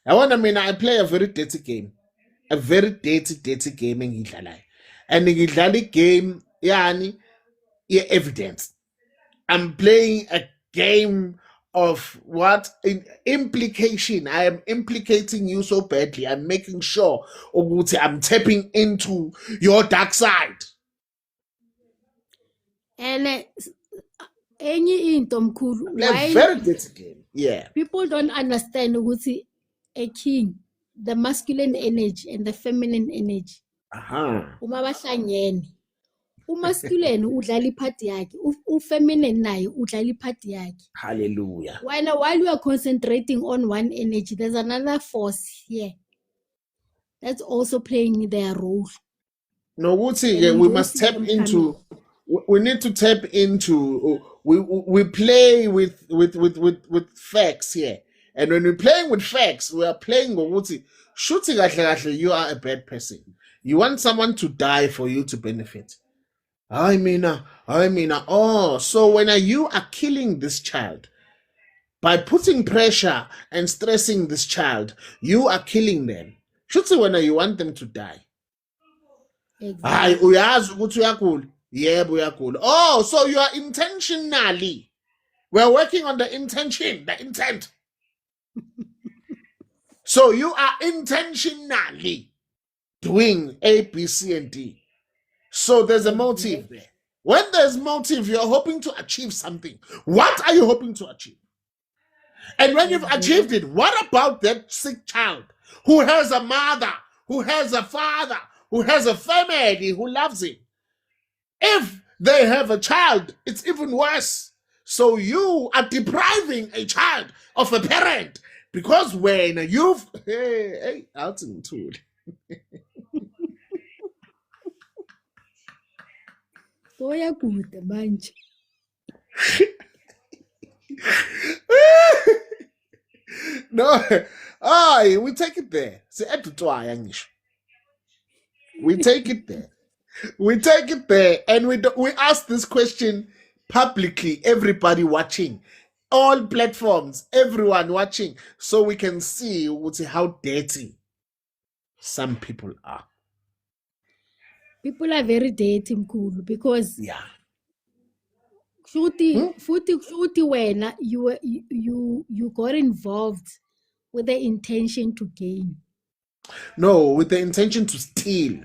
I play a very dirty game. A very dirty game in Ngidlala. And in Ngidlala game, yani, evidence. I'm playing a game of what in implication. I am implicating you so badly. I'm making sure ukuthi I'm tapping into your dark side. And enye into mkhulu, Play a why very dirty game. Yeah. people don't understand ukuthi a king, the masculine energy and the feminine energy, uma bahlangene, umasculine udlala iphathi yakhe, ufeminine naye udlala iphathi yakhe. Hallelujah. While you are concentrating on one energy, there's another force here that's also playing their role. No, And we those must tap them into. We need to tap into. We play with facts here, and when we're playing with facts, we are playing ngokuthi shooting kahle you are a bad person. You want someone to die for you to benefit. I mean, oh, so when you are killing this child by putting pressure and stressing this child, you are killing them. Shooting when you want them to die. Hayi uyazi ukuthi uyagula. Yebo uyagula. Oh, so you are intentionally. We're working on the intention, the intent. So you are intentionally doing A, B, C, and D. So there's a motive there. When there's motive, you're hoping to achieve something. What are you hoping to achieve? And when you've achieved it, what about that sick child who has a mother, who has a father, who has a family who loves him? If they have a child, it's even worse. So you are depriving a child of a parent because when you've out in tool. Soyakude manje. No, we take it there. We take it there. We take it there, and we ask this question publicly. Everybody watching, all platforms, everyone watching, so we can see how dirty some people are. People are very dirty mkhulu because Yeah. futhi wena you got involved with the intention to gain. No, with the intention to steal.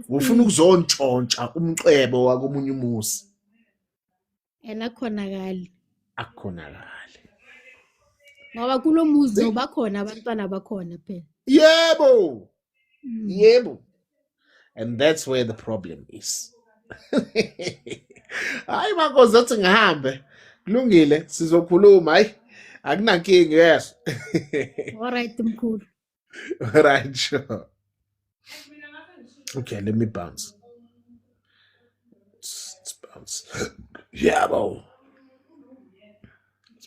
Ufuna ukuzontshontsha umcebo wakomunye umuzi. And akhonakali. Akhonakali. Ngoba kulo muzi zoba khona abantwana bakhona phela. Yebo. Yebo. And that's where the problem is. Hayi mankosi athi ngihambe. Kulungile sizokhuluma hayi. Akunankinga yes. All right mkhulu. Right, sure. Okay, let me bounce. Let's bounce. Yeah, bro.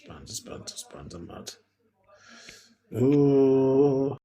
Let's bounce. I'm out. Ooh.